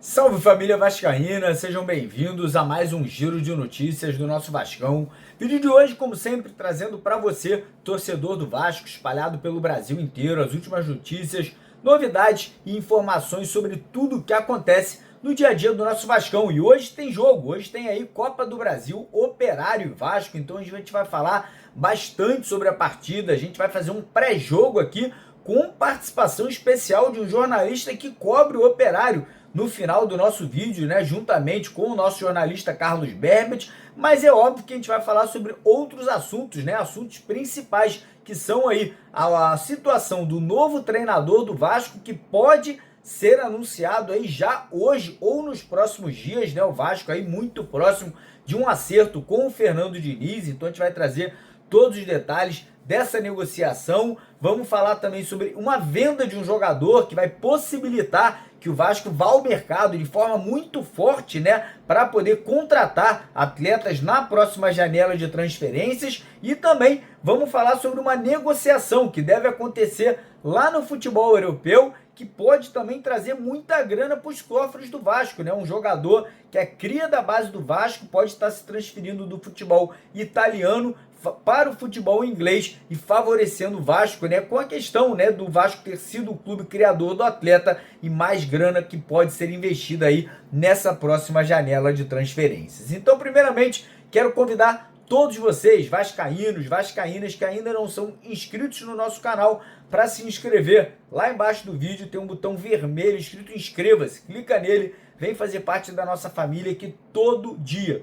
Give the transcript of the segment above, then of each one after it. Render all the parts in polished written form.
Salve família vascaína, sejam bem-vindos a mais um giro de notícias do nosso Vascão. Vídeo de hoje, como sempre, trazendo para você, torcedor do Vasco, espalhado pelo Brasil inteiro, as últimas notícias, novidades e informações sobre tudo o que acontece no dia a dia do nosso Vascão. E hoje tem jogo, hoje tem aí Copa do Brasil, Operário e Vasco, então a gente vai falar bastante sobre a partida, a gente vai fazer um pré-jogo aqui com participação especial de um jornalista que cobre o Operário no final do nosso vídeo, né, juntamente com o nosso jornalista Carlos Berbet, mas é óbvio que a gente vai falar sobre outros assuntos, né, assuntos principais, que são aí a situação do novo treinador do Vasco, que pode ser anunciado aí já hoje ou nos próximos dias, né, o Vasco aí muito próximo de um acerto com o Fernando Diniz, então a gente vai trazer todos os detalhes dessa negociação. Vamos falar também sobre uma venda de um jogador que vai possibilitar que o Vasco vá ao mercado de forma muito forte, né, para poder contratar atletas na próxima janela de transferências. E também vamos falar sobre uma negociação que deve acontecer lá no futebol europeu, que pode também trazer muita grana para os cofres do Vasco, né? Um jogador que é cria da base do Vasco pode estar se transferindo do futebol italiano para o futebol inglês e favorecendo o Vasco, né, com a questão, né, do Vasco ter sido o clube criador do atleta e mais grana que pode ser investida aí nessa próxima janela de transferências. Então, primeiramente, quero convidar todos vocês, vascaínos, vascaínas que ainda não são inscritos no nosso canal, para se inscrever. Lá embaixo do vídeo tem um botão vermelho escrito inscreva-se, clica nele, vem fazer parte da nossa família, que todo dia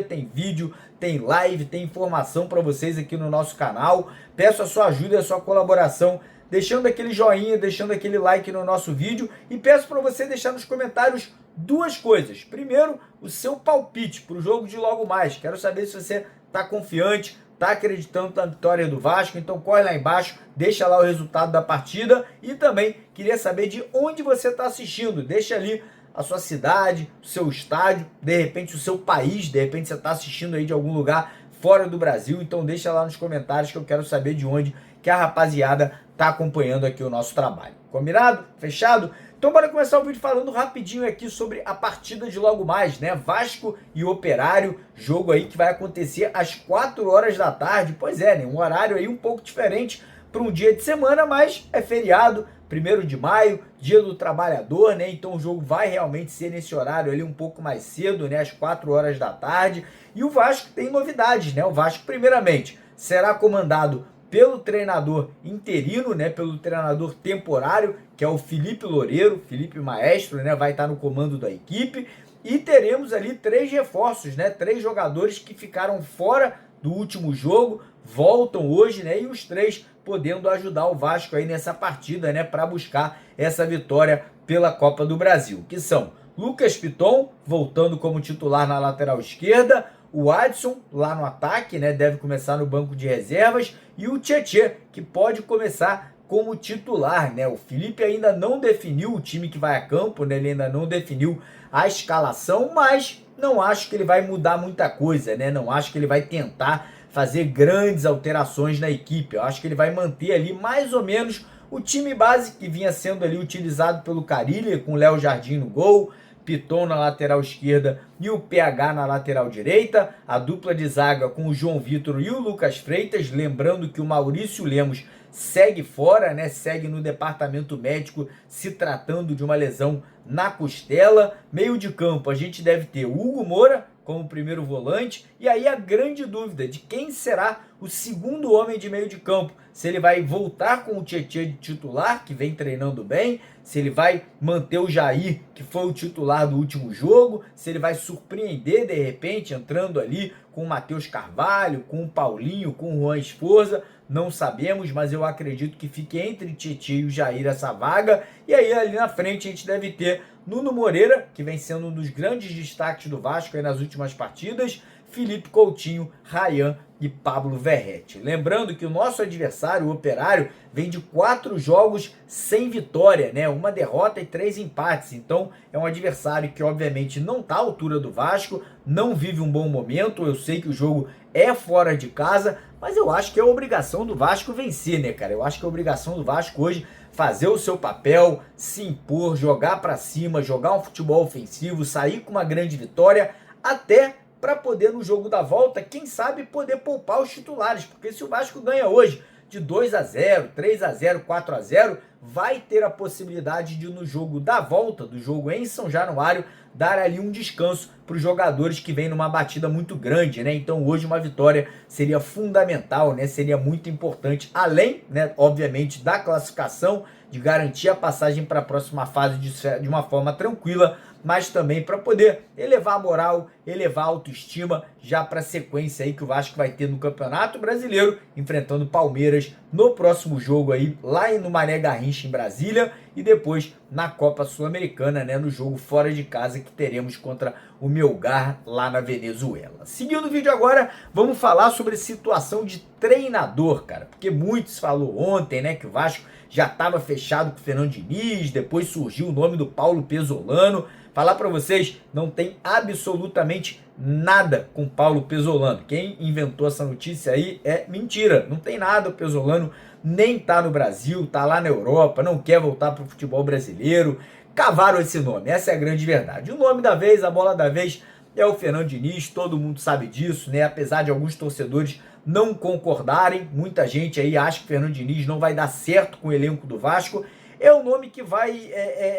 tem vídeo, tem live, tem informação para vocês aqui no nosso canal. Peço a sua ajuda e a sua colaboração, deixando aquele joinha, deixando aquele like no nosso vídeo, e peço para você deixar nos comentários duas coisas. Primeiro, o seu palpite para o jogo de logo mais. Quero saber se você está confiante, está acreditando na vitória do Vasco, então corre lá embaixo, deixa lá o resultado da partida. E também queria saber de onde você está assistindo, deixa ali a sua cidade, o seu estádio, de repente o seu país, de repente você está assistindo aí de algum lugar fora do Brasil, então deixa lá nos comentários que eu quero saber de onde que a rapaziada está acompanhando aqui o nosso trabalho. Combinado? Fechado? Então bora começar o vídeo falando rapidinho aqui sobre a partida de logo mais, né? Vasco e Operário, jogo aí que vai acontecer às 4 horas da tarde. Pois é, né? Um horário aí um pouco diferente para um dia de semana, mas é feriado, 1º de maio, dia do trabalhador, né? Então o jogo vai realmente ser nesse horário ali um pouco mais cedo, né? Às 4 horas da tarde. E o Vasco tem novidades, né? O Vasco, primeiramente, será comandado pelo treinador interino, né, pelo treinador temporário, que é o Felipe Loureiro, Felipe Maestro, né, vai estar no comando da equipe, e teremos ali 3 reforços, né, 3 jogadores que ficaram fora do último jogo, voltam hoje, né, e os 3 podendo ajudar o Vasco aí nessa partida, né, para buscar essa vitória pela Copa do Brasil, que são Lucas Piton, voltando como titular na lateral esquerda, o Adson lá no ataque, né, deve começar no banco de reservas, e o Tietê, que pode começar como titular, né? O Felipe ainda não definiu o time que vai a campo, né? Ele ainda não definiu a escalação, mas não acho que ele vai mudar muita coisa, né? Não acho que ele vai tentar fazer grandes alterações na equipe. Eu acho que ele vai manter ali mais ou menos o time base que vinha sendo ali utilizado pelo Carilli, com o Léo Jardim no gol, Piton na lateral esquerda e o PH na lateral direita, a dupla de zaga com o João Vitor e o Lucas Freitas, lembrando que o Maurício Lemos segue fora, né? Segue no departamento médico se tratando de uma lesão na costela. Meio de campo a gente deve ter o Hugo Moura como primeiro volante, e aí a grande dúvida de quem será o segundo homem de meio de campo, se ele vai voltar com o Tietê de titular, que vem treinando bem, se ele vai manter o Jair, que foi o titular do último jogo, se ele vai surpreender de repente entrando ali com o Matheus Carvalho, com o Paulinho, com o Juan Esforza, não sabemos, mas eu acredito que fique entre Tietê e o Jair essa vaga. E aí ali na frente a gente deve ter Nuno Moreira, que vem sendo um dos grandes destaques do Vasco aí nas últimas partidas, Felipe Coutinho, Ryan e Pablo Verratti. Lembrando que o nosso adversário, o Operário, vem de 4 jogos sem vitória, né? 1 derrota e 3 empates. Então é um adversário que obviamente não está à altura do Vasco, não vive um bom momento. Eu sei que o jogo é fora de casa, mas eu acho que é obrigação do Vasco vencer, né, cara? Eu acho que é obrigação do Vasco hoje fazer o seu papel, se impor, jogar para cima, jogar um futebol ofensivo, sair com uma grande vitória, até para poder no jogo da volta, quem sabe poder poupar os titulares, porque se o Vasco ganha hoje de 2-0, 3-0, 4-0, vai ter a possibilidade de no jogo da volta, do jogo em São Januário, dar ali um descanso para os jogadores que vêm numa batida muito grande, né? Então hoje uma vitória seria fundamental, né? Seria muito importante, além, né, obviamente, da classificação, de garantir a passagem para a próxima fase de uma forma tranquila, mas também para poder elevar a moral, elevar a autoestima já para a sequência aí que o Vasco vai ter no Campeonato Brasileiro, enfrentando o Palmeiras no próximo jogo aí, lá no Mané Garrincha em Brasília, e depois na Copa Sul-Americana, né, no jogo fora de casa que teremos contra o Melgar lá na Venezuela. Seguindo o vídeo agora, vamos falar sobre situação de treinador, cara, porque muitos falou ontem, né, que o Vasco já estava fechado com o Fernando Diniz, depois surgiu o nome do Paulo Pesolano. Falar para vocês, não tem absolutamente nada com Paulo Pesolano. Quem inventou essa notícia aí é mentira. Não tem nada, o Pesolano nem tá no Brasil, tá lá na Europa, não quer voltar pro futebol brasileiro. Cavaram esse nome, essa é a grande verdade. O nome da vez, a bola da vez é o Fernando Diniz, todo mundo sabe disso, né? Apesar de alguns torcedores não concordarem, muita gente aí acha que o Fernando Diniz não vai dar certo com o elenco do Vasco. É o nome que vai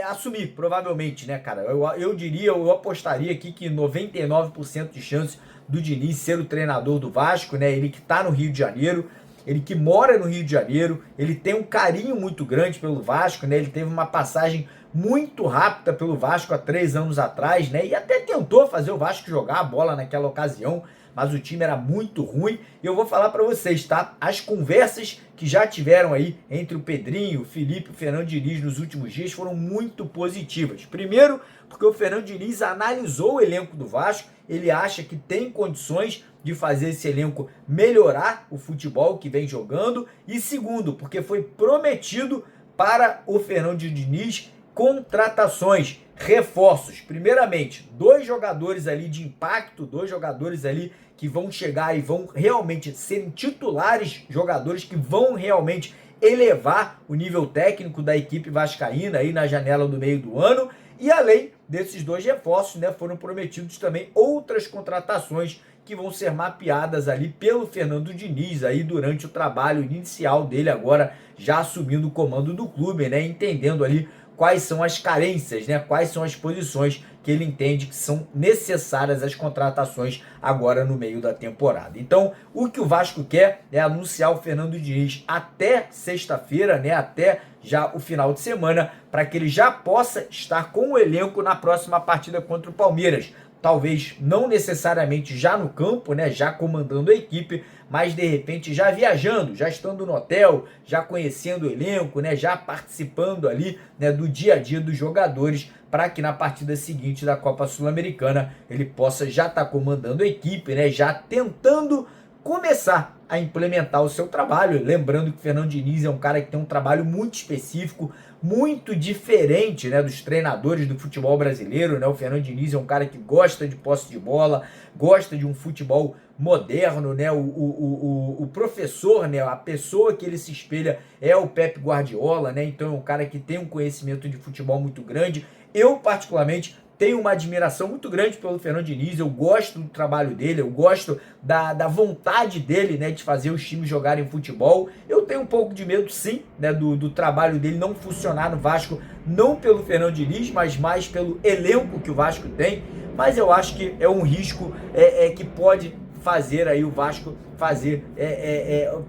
assumir, provavelmente, né, cara? Eu diria, eu apostaria aqui que 99% de chance do Diniz ser o treinador do Vasco, né? Ele que tá no Rio de Janeiro, ele que mora no Rio de Janeiro, ele tem um carinho muito grande pelo Vasco, né? Ele teve uma passagem muito rápida pelo Vasco há 3 anos atrás, né? E até tentou fazer o Vasco jogar a bola naquela ocasião, mas o time era muito ruim. E eu vou falar para vocês, tá? As conversas que já tiveram aí entre o Pedrinho, o Felipe e o Fernando Diniz nos últimos dias foram muito positivas. Primeiro, porque o Fernando Diniz analisou o elenco do Vasco, ele acha que tem condições de fazer esse elenco melhorar o futebol que vem jogando. E segundo, porque foi prometido para o Fernando Diniz contratações, reforços. Primeiramente, 2 jogadores ali de impacto, 2 jogadores ali que vão chegar e vão realmente ser titulares, jogadores que vão realmente elevar o nível técnico da equipe vascaína aí na janela do meio do ano. E além desses 2 reforços, né, foram prometidos também outras contratações que vão ser mapeadas ali pelo Fernando Diniz aí durante o trabalho inicial dele, agora já assumindo o comando do clube, né, entendendo ali quais são as carências, né? Quais são as posições que ele entende que são necessárias as contratações agora no meio da temporada. Então, o que o Vasco quer é anunciar o Fernando Diniz até sexta-feira, né? Até já o final de semana, para que ele já possa estar com o elenco na próxima partida contra o Palmeiras. Talvez não necessariamente já no campo, né, já comandando a equipe, mas de repente já viajando, já estando no hotel, já conhecendo o elenco, né, já participando ali, né, do dia a dia dos jogadores, para que na partida seguinte da Copa Sul-Americana ele possa já estar comandando a equipe, né, já tentando começar a implementar o seu trabalho. Lembrando que o Fernando Diniz é um cara que tem um trabalho muito específico, muito diferente, né, dos treinadores do futebol brasileiro, né? O Fernando Diniz é um cara que gosta de posse de bola, gosta de um futebol moderno, né? O professor, né, a pessoa que ele se espelha é o Pep Guardiola, né? Então é um cara que tem um conhecimento de futebol muito grande. Eu, particularmente, tenho uma admiração muito grande pelo Fernando Diniz, eu gosto do trabalho dele, eu gosto da vontade dele, né, de fazer os times jogarem futebol. Eu tenho um pouco de medo, sim, né, do trabalho dele não funcionar no Vasco, não pelo Fernando Diniz, mas mais pelo elenco que o Vasco tem. Mas eu acho que é um risco que pode fazer aí o Vasco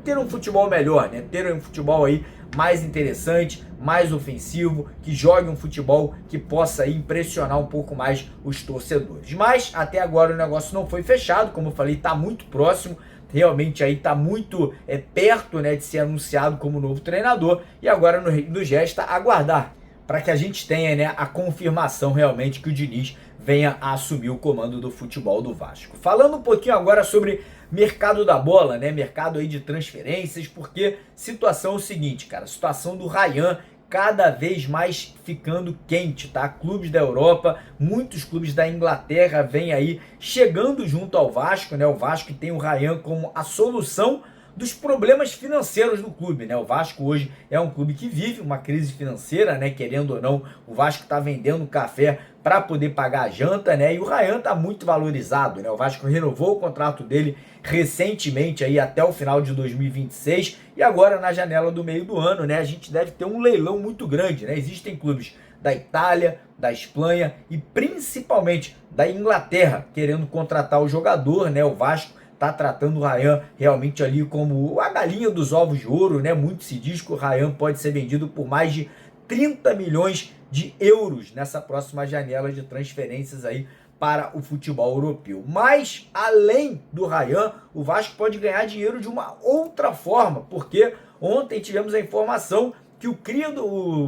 ter um futebol melhor, né, ter um futebol aí mais interessante, mais ofensivo, que jogue um futebol que possa aí impressionar um pouco mais os torcedores. Mas até agora o negócio não foi fechado, como eu falei, está muito próximo, realmente aí está muito perto, né, de ser anunciado como novo treinador, e agora nos resta aguardar para que a gente tenha, né, a confirmação realmente que o Diniz venha a assumir o comando do futebol do Vasco. Falando um pouquinho agora sobre mercado da bola, né, mercado aí de transferências, porque situação é o seguinte, cara, situação do Ryan cada vez mais ficando quente, tá? Clubes da Europa, muitos clubes da Inglaterra vêm aí chegando junto ao Vasco, né? O Vasco tem o Ryan como a solução dos problemas financeiros do clube, né? O Vasco hoje é um clube que vive uma crise financeira, né? Querendo ou não, o Vasco tá vendendo café para poder pagar a janta, né? E o Ryan tá muito valorizado, né? O Vasco renovou o contrato dele recentemente aí até o final de 2026 e agora na janela do meio do ano, né? A gente deve ter um leilão muito grande, né? Existem clubes da Itália, da Espanha e principalmente da Inglaterra querendo contratar o jogador, né? O Vasco tá tratando o Ryan realmente ali como a galinha dos ovos de ouro, né? Muito se diz que o Ryan pode ser vendido por mais de 30 milhões de euros nessa próxima janela de transferências aí para o futebol europeu. Mas, além do Ryan, o Vasco pode ganhar dinheiro de uma outra forma, porque ontem tivemos a informação que o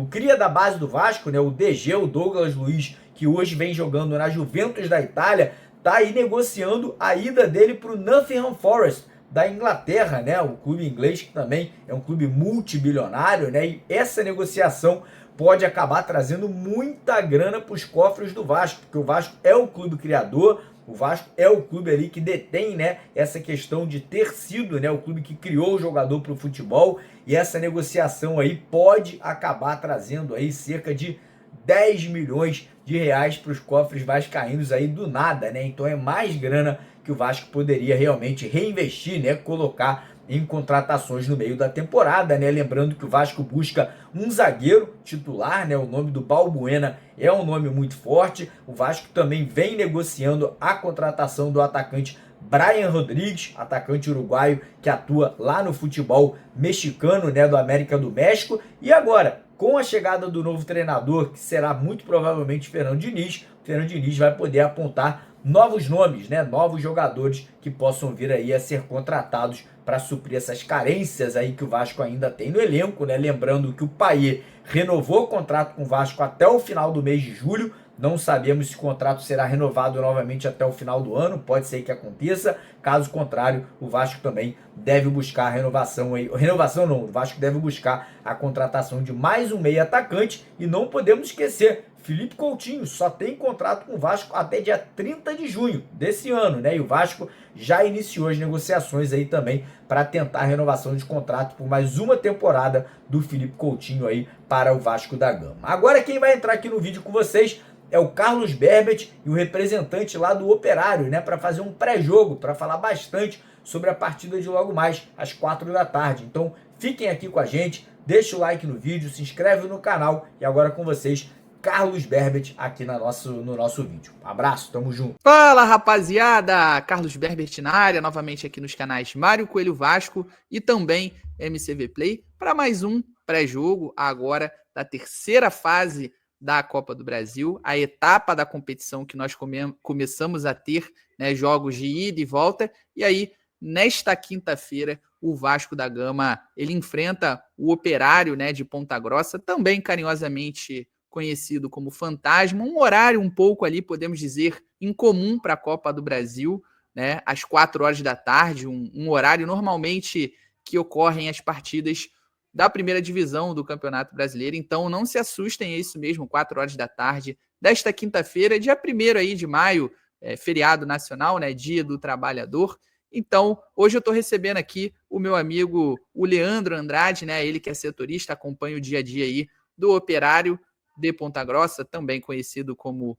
cria da base do Vasco, né, o DG, o Douglas Luiz, que hoje vem jogando na Juventus da Itália, tá aí negociando a ida dele para o Nottingham Forest da Inglaterra, né? O clube inglês que também é um clube multibilionário, né? E essa negociação pode acabar trazendo muita grana para os cofres do Vasco, porque o Vasco é o clube criador, o Vasco é o clube ali que detém, né, essa questão de ter sido, né, o clube que criou o jogador para o futebol, e essa negociação aí pode acabar trazendo aí cerca de 10 milhões de reais para os cofres vascaínos aí do nada, né? Então é mais grana que o Vasco poderia realmente reinvestir, né? Colocar em contratações no meio da temporada, né? Lembrando que o Vasco busca um zagueiro titular, né? O nome do Balbuena é um nome muito forte. O Vasco também vem negociando a contratação do atacante Brian Rodrigues, atacante uruguaio que atua lá no futebol mexicano, né? Do América do México. E agora, com a chegada do novo treinador, que será muito provavelmente Fernando Diniz vai poder apontar novos nomes, né? Novos jogadores que possam vir aí a ser contratados para suprir essas carências aí que o Vasco ainda tem no elenco, né? Lembrando que o Payet renovou o contrato com o Vasco até o final do mês de julho. Não sabemos se o contrato será renovado novamente até o final do ano, pode ser que aconteça. Caso contrário, o Vasco também deve buscar a renovação aí. Renovação não, o Vasco deve buscar a contratação de mais um meio atacante e não podemos esquecer, Felipe Coutinho só tem contrato com o Vasco até dia 30 de junho desse ano, né? E o Vasco já iniciou as negociações aí também para tentar a renovação de contrato por mais uma temporada do Felipe Coutinho aí para o Vasco da Gama. Agora quem vai entrar aqui no vídeo com vocês é o Carlos Berbet e o representante lá do Operário, né, para fazer um pré-jogo, para falar bastante sobre a partida de logo mais, às 4 da tarde. Então, fiquem aqui com a gente, deixa o like no vídeo, se inscreve no canal e agora com vocês, Carlos Berbet aqui no nosso vídeo. Um abraço, tamo junto. Fala, rapaziada! Carlos Berbet na área, novamente aqui nos canais Mário Coelho Vasco e também MCV Play, para mais um pré-jogo agora da terceira fase da Copa do Brasil, a etapa da competição que nós começamos a ter, né, jogos de ida e volta, e aí, nesta quinta-feira, o Vasco da Gama, ele enfrenta o Operário, né, de Ponta Grossa, também carinhosamente conhecido como Fantasma, um horário um pouco ali, podemos dizer, incomum para a Copa do Brasil, né, às 4 horas da tarde, um horário normalmente que ocorrem as partidas da primeira divisão do Campeonato Brasileiro, então não se assustem, é isso mesmo, 4 horas da tarde desta quinta-feira, dia 1º aí de maio, feriado nacional, né, Dia do Trabalhador. Então, hoje eu estou recebendo aqui o meu amigo, o Leandro Andrade, né, ele que é setorista, acompanha o dia a dia aí do Operário de Ponta Grossa, também conhecido como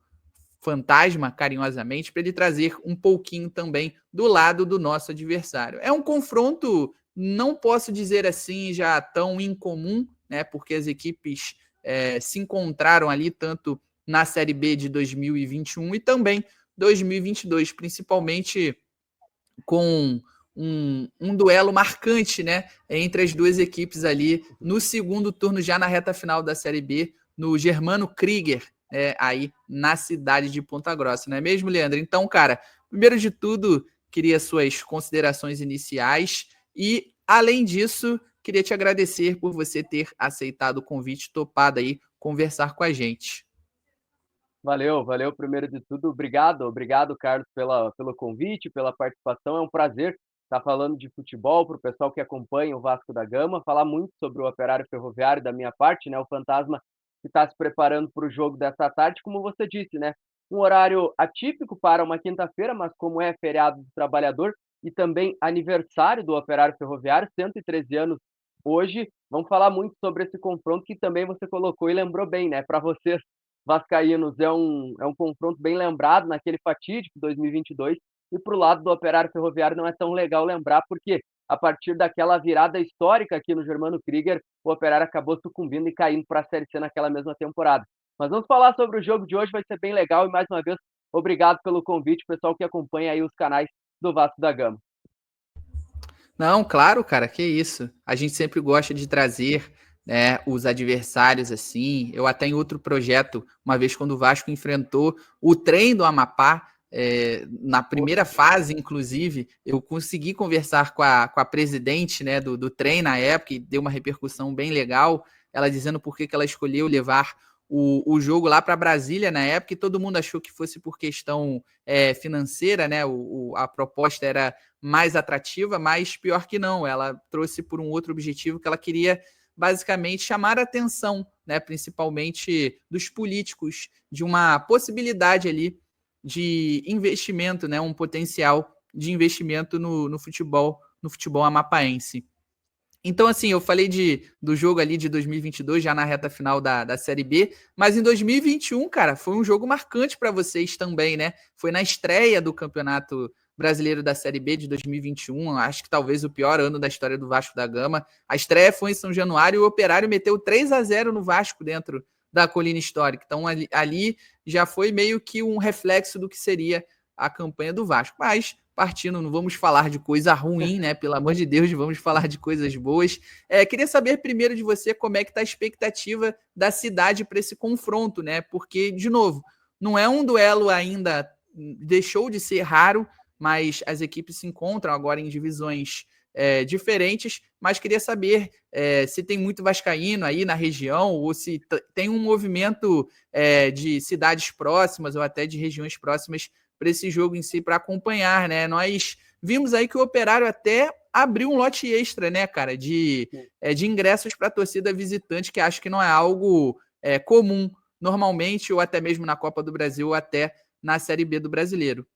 Fantasma, carinhosamente, para ele trazer um pouquinho também do lado do nosso adversário. É um confronto, não posso dizer assim, já tão incomum, né? Porque as equipes se encontraram ali tanto na Série B de 2021 e também 2022, principalmente com um duelo marcante, né? Entre as duas equipes ali no segundo turno, já na reta final da Série B, no Germano Krieger, aí na cidade de Ponta Grossa, não é mesmo, Leandro? Então, cara, primeiro de tudo, queria suas considerações iniciais e, além disso, Queria te agradecer por você ter aceitado o convite, topado aí conversar com a gente. Valeu, primeiro de tudo, obrigado, Carlos, pelo convite, pela participação, é um prazer estar falando de futebol para o pessoal que acompanha o Vasco da Gama, falar muito sobre o Operário Ferroviário da minha parte, né, o Fantasma que está se preparando para o jogo dessa tarde, como você disse, né, um horário atípico para uma quinta-feira, mas como é feriado do trabalhador e também aniversário do Operário Ferroviário, 113 anos hoje, vamos falar muito sobre esse confronto que também você colocou e lembrou bem, né, para vocês vascaínos é um confronto bem lembrado naquele fatídico 2022, e para o lado do Operário Ferroviário não é tão legal lembrar, porque a partir daquela virada histórica aqui no Germano Krieger, o Operário acabou sucumbindo e caindo para a Série C naquela mesma temporada. Mas vamos falar sobre o jogo de hoje, vai ser bem legal, e mais uma vez, obrigado pelo convite, pessoal que acompanha aí os canais do Vasco da Gama. Não, claro, cara, que isso. A gente sempre gosta de trazer, né, os adversários assim. Eu até em outro projeto, uma vez quando o Vasco enfrentou o Trem do Amapá, na primeira fase, inclusive, eu consegui conversar com a presidente, né, do Trem na época, e deu uma repercussão bem legal, ela dizendo por que ela escolheu levar o jogo lá para Brasília na época, e todo mundo achou que fosse por questão financeira, né? A proposta era mais atrativa, mas pior que não, ela trouxe por um outro objetivo que ela queria basicamente chamar a atenção, né, principalmente dos políticos, de uma possibilidade ali de investimento, né, um potencial de investimento no futebol amapaense. Então, assim, eu falei do jogo ali de 2022, já na reta final da Série B, mas em 2021, cara, foi um jogo marcante para vocês também, né? Foi na estreia do Campeonato Brasileiro da Série B de 2021, acho que talvez o pior ano da história do Vasco da Gama. A estreia foi em São Januário e o Operário meteu 3-0 no Vasco dentro da Colina Histórica. Então, ali já foi meio que um reflexo do que seria a campanha do Vasco. Mas partindo, não vamos falar de coisa ruim, né? Pelo amor de Deus, vamos falar de coisas boas. Queria saber primeiro de você como é que está a expectativa da cidade para esse confronto, né? Porque, de novo, não é um duelo ainda, deixou de ser raro, mas as equipes se encontram agora em divisões diferentes, mas queria saber se tem muito vascaíno aí na região ou se tem um movimento de cidades próximas ou até de regiões próximas para esse jogo em si, para acompanhar, né? Nós vimos aí que o Operário até abriu um lote extra, né, cara, de ingressos para a torcida visitante, que acho que não é algo comum normalmente, ou até mesmo na Copa do Brasil, ou até na Série B do Brasileiro.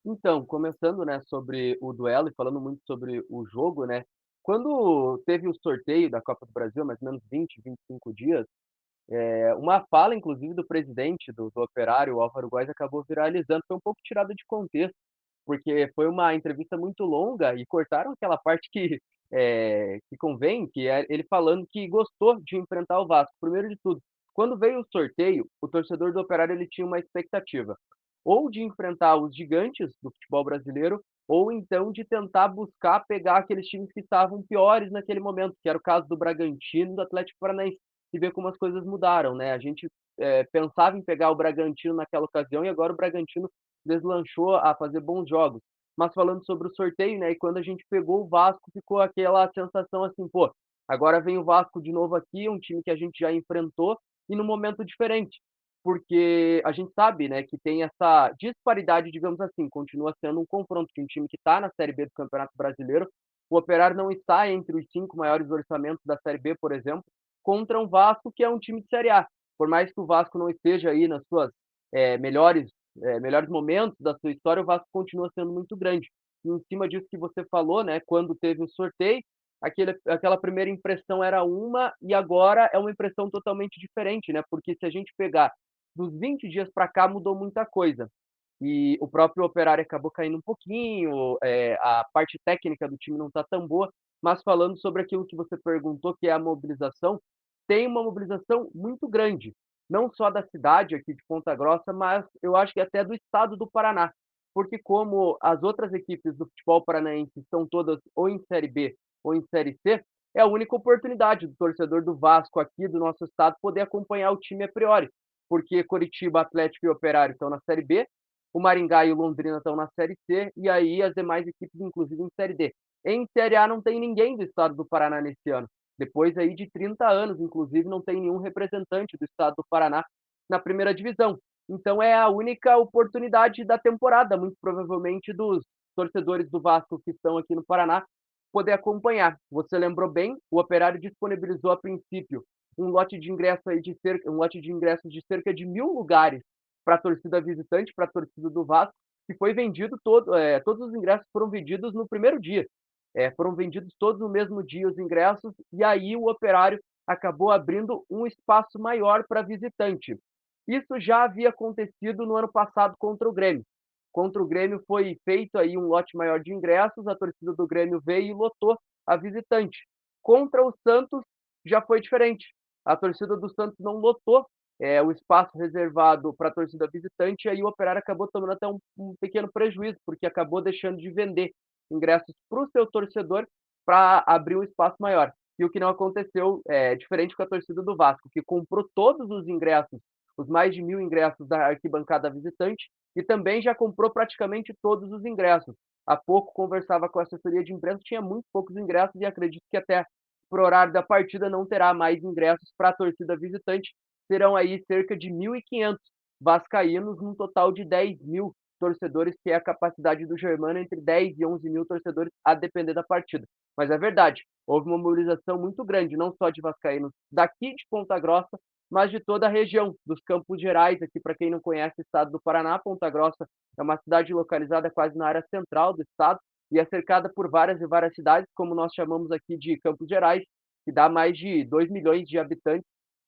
Então, começando, né, sobre o duelo e falando muito sobre o jogo, né, quando teve o sorteio da Copa do Brasil, mais ou menos 25 dias, uma fala, inclusive, do presidente do Operário, o Álvaro Góes, acabou viralizando, foi um pouco tirada de contexto, porque foi uma entrevista muito longa e cortaram aquela parte que convém, que é ele falando que gostou de enfrentar o Vasco. Primeiro de tudo, quando veio o sorteio, o torcedor do Operário ele tinha uma expectativa, ou de enfrentar os gigantes do futebol brasileiro, ou então de tentar buscar pegar aqueles times que estavam piores naquele momento, que era o caso do Bragantino e do Atlético Paranaense, e ver como as coisas mudaram, né? A gente pensava em pegar o Bragantino naquela ocasião e agora o Bragantino deslanchou a fazer bons jogos. Mas falando sobre o sorteio, né? E quando a gente pegou o Vasco, ficou aquela sensação assim, pô, agora vem o Vasco de novo aqui, um time que a gente já enfrentou e num momento diferente. Porque a gente sabe, né, que tem essa disparidade, digamos assim, continua sendo um confronto de um time que está na Série B do Campeonato Brasileiro. O Operário não está entre os 5 maiores orçamentos da Série B, por exemplo, contra um Vasco que é um time de Série A. Por mais que o Vasco não esteja aí nas suas melhores momentos da sua história, o Vasco continua sendo muito grande. E em cima disso que você falou, né, quando teve o sorteio, aquela primeira impressão era uma e agora é uma impressão totalmente diferente, né? Porque se a gente pegar dos 20 dias para cá, mudou muita coisa. E o próprio Operário acabou caindo um pouquinho, a parte técnica do time não está tão boa, mas falando sobre aquilo que você perguntou, que é a mobilização, tem uma mobilização muito grande, não só da cidade aqui de Ponta Grossa, mas eu acho que até do estado do Paraná, porque como as outras equipes do futebol paranaense estão todas ou em Série B ou em Série C, é a única oportunidade do torcedor do Vasco aqui do nosso estado poder acompanhar o time a priori, porque Coritiba, Atlético e Operário estão na Série B, o Maringá e o Londrina estão na Série C, e aí as demais equipes, inclusive, em Série D. Em Série A não tem ninguém do estado do Paraná nesse ano. Depois aí de 30 anos, inclusive, não tem nenhum representante do estado do Paraná na primeira divisão. Então é a única oportunidade da temporada, muito provavelmente, dos torcedores do Vasco que estão aqui no Paraná poder acompanhar. Você lembrou bem, o Operário disponibilizou a princípio um lote de ingressos de cerca de 1.000 lugares para a torcida visitante, para a torcida do Vasco, que foi vendido todos os ingressos foram vendidos no primeiro dia. Foram vendidos todos no mesmo dia os ingressos, e aí o Operário acabou abrindo um espaço maior para visitante. Isso já havia acontecido no ano passado contra o Grêmio. Contra o Grêmio foi feito aí um lote maior de ingressos, a torcida do Grêmio veio e lotou a visitante. Contra o Santos já foi diferente. A torcida do Santos não lotou o espaço reservado para a torcida visitante, e aí o Operário acabou tomando até um pequeno prejuízo, porque acabou deixando de vender ingressos para o seu torcedor para abrir um espaço maior. E o que não aconteceu, diferente com a torcida do Vasco, que comprou todos os ingressos, os mais de 1.000 ingressos da arquibancada visitante, e também já comprou praticamente todos os ingressos. Há pouco conversava com a assessoria de imprensa, tinha muito poucos ingressos, e acredito que até por horário da partida não terá mais ingressos para a torcida visitante. Serão aí cerca de 1.500 vascaínos, num total de 10.000 torcedores, que é a capacidade do Germano, entre 10 e 11 mil torcedores, a depender da partida. Mas é verdade, houve uma mobilização muito grande, não só de vascaínos daqui de Ponta Grossa, mas de toda a região dos Campos Gerais. Aqui, para quem não conhece o estado do Paraná, Ponta Grossa é uma cidade localizada quase na área central do estado e é cercada por várias e várias cidades, como nós chamamos aqui de Campos Gerais, que dá mais de 2 milhões de habitantes,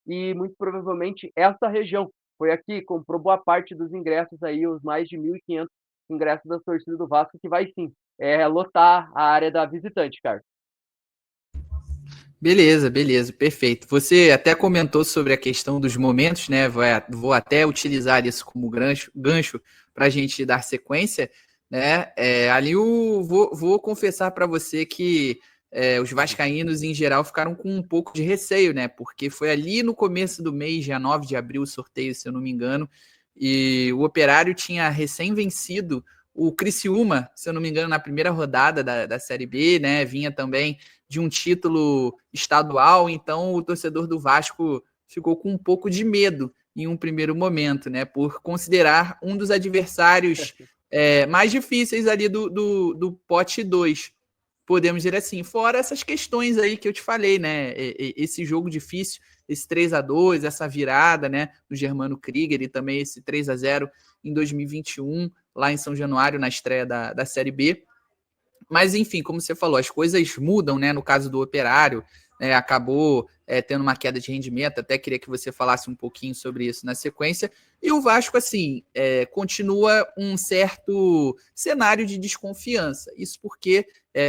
e muito provavelmente essa região foi aqui que comprou boa parte dos ingressos aí, os mais de 1.500 ingressos da torcida do Vasco, que vai sim lotar a área da visitante, cara. Beleza, beleza, perfeito. Você até comentou sobre a questão dos momentos, né? Vou até utilizar isso como gancho para a gente dar sequência, né? Ali vou confessar para você que os vascaínos em geral ficaram com um pouco de receio, né? Porque foi ali no começo do mês, dia 9 de abril, o sorteio, se eu não me engano, e o Operário tinha recém vencido o Criciúma, se eu não me engano, na primeira rodada da Série B, né? Vinha também de um título estadual, então o torcedor do Vasco ficou com um pouco de medo em um primeiro momento, né? Por considerar um dos adversários mais difíceis ali do pote 2, podemos dizer assim. Fora essas questões aí que eu te falei, né? Esse jogo difícil, esse 3-2, essa virada, né? Do Germano Krieger, e também esse 3-0 em 2021, lá em São Januário, na estreia da Série B. Mas, enfim, como você falou, as coisas mudam, né? No caso do Operário, acabou tendo uma queda de rendimento. Até queria que você falasse um pouquinho sobre isso na sequência. E o Vasco, assim, continua um certo cenário de desconfiança. Isso porque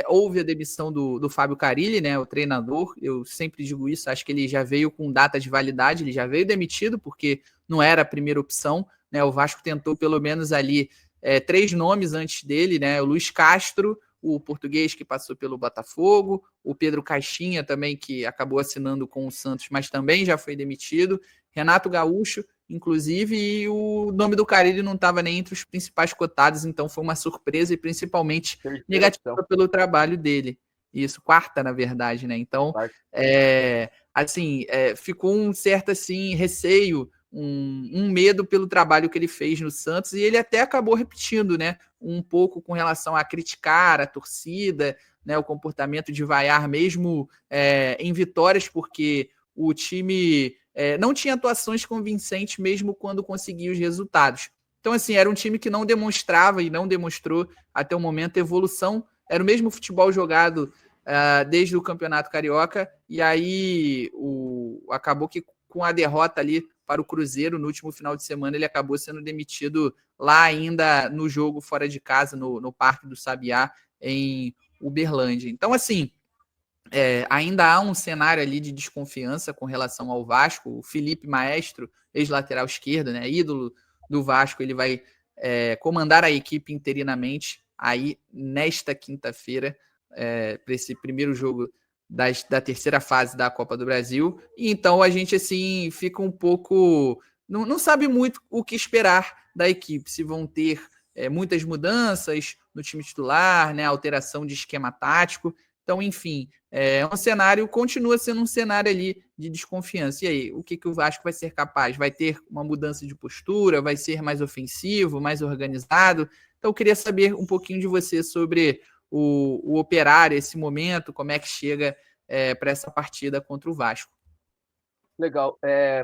houve a demissão do Fábio Carilli, né? O treinador. Eu sempre digo isso, acho que ele já veio com data de validade, ele já veio demitido, porque não era a primeira opção, né? O Vasco tentou pelo menos ali 3 nomes antes dele, né? O Luiz Castro, o português que passou pelo Botafogo, o Pedro Caixinha também, que acabou assinando com o Santos, mas também já foi demitido, Renato Gaúcho, inclusive, e o nome do Carille não estava nem entre os principais cotados, então foi uma surpresa e principalmente negativa pelo trabalho dele. Isso, quarta, na verdade, né? Então, ficou um certo, assim, receio, um medo pelo trabalho que ele fez no Santos, e ele até acabou repetindo, né, um pouco com relação a criticar a torcida, né, o comportamento de vaiar mesmo em vitórias, porque o time não tinha atuações convincentes mesmo quando conseguia os resultados. Então, assim, era um time que não demonstrava e não demonstrou até o momento evolução. Era o mesmo futebol jogado desde o Campeonato Carioca, e aí acabou que com a derrota ali para o Cruzeiro no último final de semana, ele acabou sendo demitido lá ainda no jogo fora de casa, no Parque do Sabiá, em Uberlândia. Então, assim, ainda há um cenário ali de desconfiança com relação ao Vasco. O Felipe Maestro, ex-lateral esquerdo, né, ídolo do Vasco, ele vai comandar a equipe interinamente aí nesta quinta-feira, para esse primeiro jogo da terceira fase da Copa do Brasil. E então a gente, assim, fica um pouco... Não sabe muito o que esperar da equipe, se vão ter muitas mudanças no time titular, né, alteração de esquema tático. Então, enfim, um cenário, continua sendo um cenário ali de desconfiança. E aí, o que o Vasco vai ser capaz? Vai ter uma mudança de postura? Vai ser mais ofensivo, mais organizado? Então, eu queria saber um pouquinho de você sobre o Operário, esse momento, como é que chega para essa partida contra o Vasco. Legal.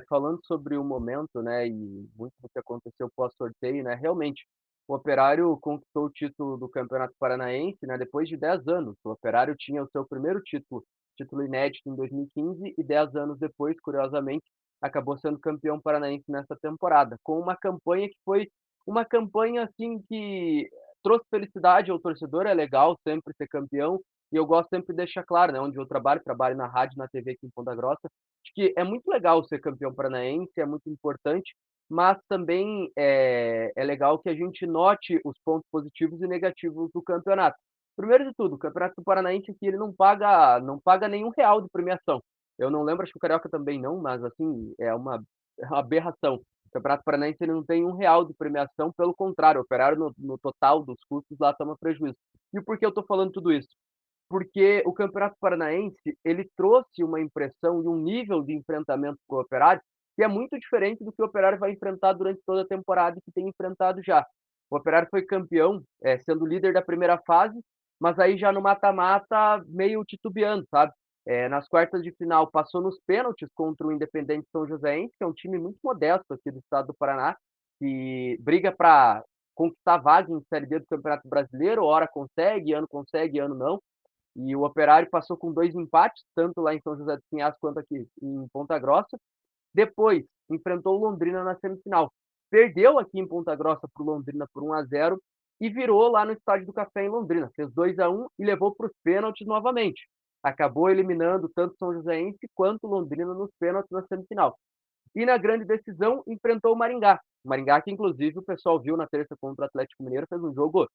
Falando sobre o momento, né, e muito do que aconteceu pós-sorteio, né, realmente, o Operário conquistou o título do Campeonato Paranaense, né, depois de 10 anos. O Operário tinha o seu primeiro título inédito em 2015, e 10 anos depois, curiosamente, acabou sendo campeão paranaense nessa temporada, com uma campanha que foi uma campanha, assim, que trouxe felicidade ao torcedor. É legal sempre ser campeão, e eu gosto sempre de deixar claro, né, onde eu trabalho na rádio e na TV aqui em Ponta Grossa, acho que é muito legal ser campeão paranaense, é muito importante, mas também é legal que a gente note os pontos positivos e negativos do campeonato. Primeiro de tudo, o Campeonato Paranaense aqui ele não paga nenhum real de premiação. Eu não lembro, acho que o Carioca também não, mas assim, é uma aberração. O Campeonato Paranaense ele não tem um real de premiação, pelo contrário, o Operário no total dos custos lá toma prejuízo. E por que eu estou falando tudo isso? Porque o Campeonato Paranaense ele trouxe uma impressão e um nível de enfrentamento para o Operário que é muito diferente do que o Operário vai enfrentar durante toda a temporada e que tem enfrentado já. O Operário foi campeão, sendo líder da primeira fase, mas aí já no mata-mata meio titubeando, sabe? Nas quartas de final passou nos pênaltis contra o Independente São Joséense, que é um time muito modesto aqui do estado do Paraná, que briga para conquistar vaga em Série B do Campeonato Brasileiro, hora consegue, ano não. E o Operário passou com 2 empates, tanto lá em São José dos Pinhais quanto aqui em Ponta Grossa. Depois, enfrentou o Londrina na semifinal. Perdeu aqui em Ponta Grossa para o Londrina por 1-0 e virou lá no Estádio do Café em Londrina. Fez 2-1 e levou para os pênaltis novamente. Acabou eliminando tanto São Joséense quanto Londrina nos pênaltis na semifinal. E na grande decisão, enfrentou o Maringá. O Maringá, que inclusive o pessoal viu na terça contra o Atlético Mineiro, fez um jogo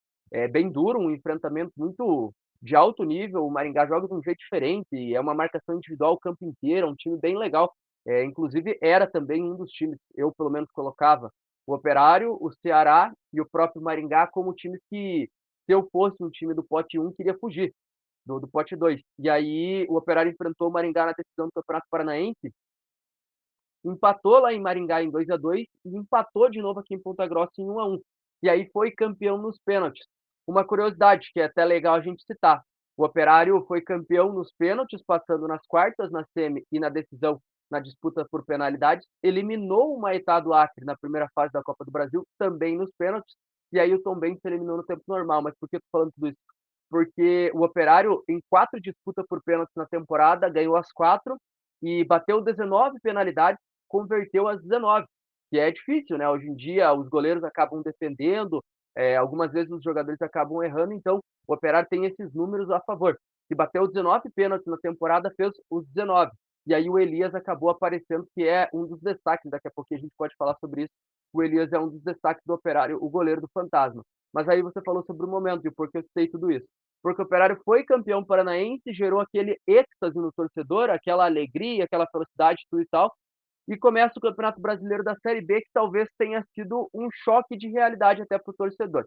bem duro, um enfrentamento muito de alto nível. O Maringá joga de um jeito diferente, é uma marcação individual o campo inteiro, é um time bem legal. Inclusive, era também um dos times, eu pelo menos colocava o Operário, o Ceará e o próprio Maringá como times que, se eu fosse um time do pote 1, queria fugir do pote 2. E aí o Operário enfrentou o Maringá na decisão do Campeonato Paranaense, empatou lá em Maringá em 2-2 e empatou de novo aqui em Ponta Grossa em 1-1. E aí foi campeão nos pênaltis. Uma curiosidade que é até legal a gente citar: o Operário foi campeão nos pênaltis, passando nas quartas, na semi e na decisão na disputa por penalidades, eliminou o Maetá do Acre na primeira fase da Copa do Brasil, também nos pênaltis, e aí o Tombense eliminou no tempo normal. Mas por que eu tô falando tudo isso? Porque o Operário, em 4 disputas por pênaltis na temporada, ganhou as 4 e bateu 19 penalidades, converteu as 19, que é difícil, né? Hoje em dia, os goleiros acabam defendendo, algumas vezes os jogadores acabam errando, então o Operário tem esses números a favor. Que bateu 19 pênaltis na temporada, fez os 19. E aí o Elias acabou aparecendo, que é um dos destaques, daqui a pouquinho a gente pode falar sobre isso. O Elias é um dos destaques do Operário, o goleiro do Fantasma. Mas aí você falou sobre o momento e por que eu citei tudo isso. Porque o Operário foi campeão paranaense, gerou aquele êxtase no torcedor, aquela alegria, aquela felicidade, tudo e tal, e começa o Campeonato Brasileiro da Série B, que talvez tenha sido um choque de realidade até para o torcedor.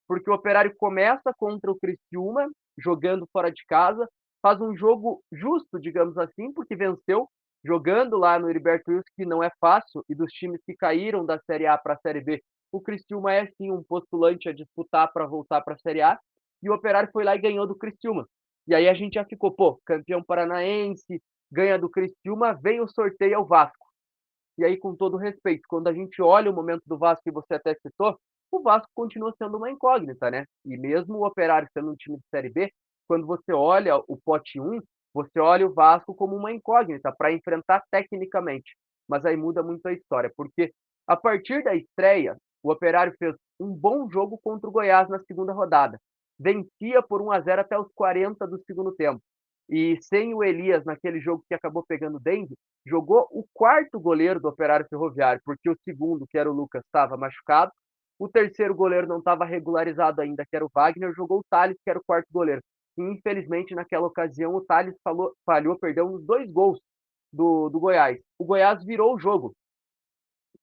Porque o Operário começa contra o Criciúma, jogando fora de casa, faz um jogo justo, digamos assim, porque venceu, jogando lá no Heriberto Wilson, que não é fácil, e dos times que caíram da Série A para a Série B, o Criciúma é sim um postulante a disputar para voltar para a Série A, e o Operário foi lá e ganhou do Criciúma. E aí a gente já ficou, pô, campeão paranaense, ganha do Criciúma, vem o sorteio ao Vasco. E aí, com todo respeito, quando a gente olha o momento do Vasco, que você até citou, o Vasco continua sendo uma incógnita, né? E mesmo o Operário sendo um time de Série B, quando você olha o pote 1, você olha o Vasco como uma incógnita para enfrentar tecnicamente. Mas aí muda muito a história, porque a partir da estreia, o Operário fez um bom jogo contra o Goiás na segunda rodada. Vencia por 1-0 até os 40 do segundo tempo. E sem o Elias naquele jogo que acabou pegando dengue, jogou o quarto goleiro do Operário Ferroviário, porque o segundo, que era o Lucas, estava machucado. O terceiro goleiro não estava regularizado ainda, que era o Wagner, jogou o Thales, que era o quarto goleiro. E, infelizmente, naquela ocasião, o Thales falhou, perdeu uns 2 gols do Goiás. O Goiás virou o jogo,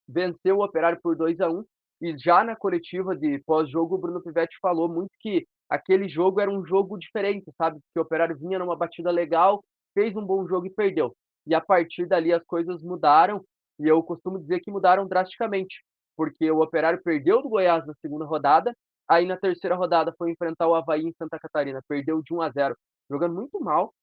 venceu o Operário por 2-1 E já na coletiva de pós-jogo, o Bruno Pivetti falou muito que aquele jogo era um jogo diferente, sabe? Que o Operário vinha numa batida legal, fez um bom jogo e perdeu. E a partir dali as coisas mudaram, e eu costumo dizer que mudaram drasticamente, porque o Operário perdeu do Goiás na segunda rodada, aí na terceira rodada foi enfrentar o Avaí em Santa Catarina, perdeu de 1-0, jogando muito mal.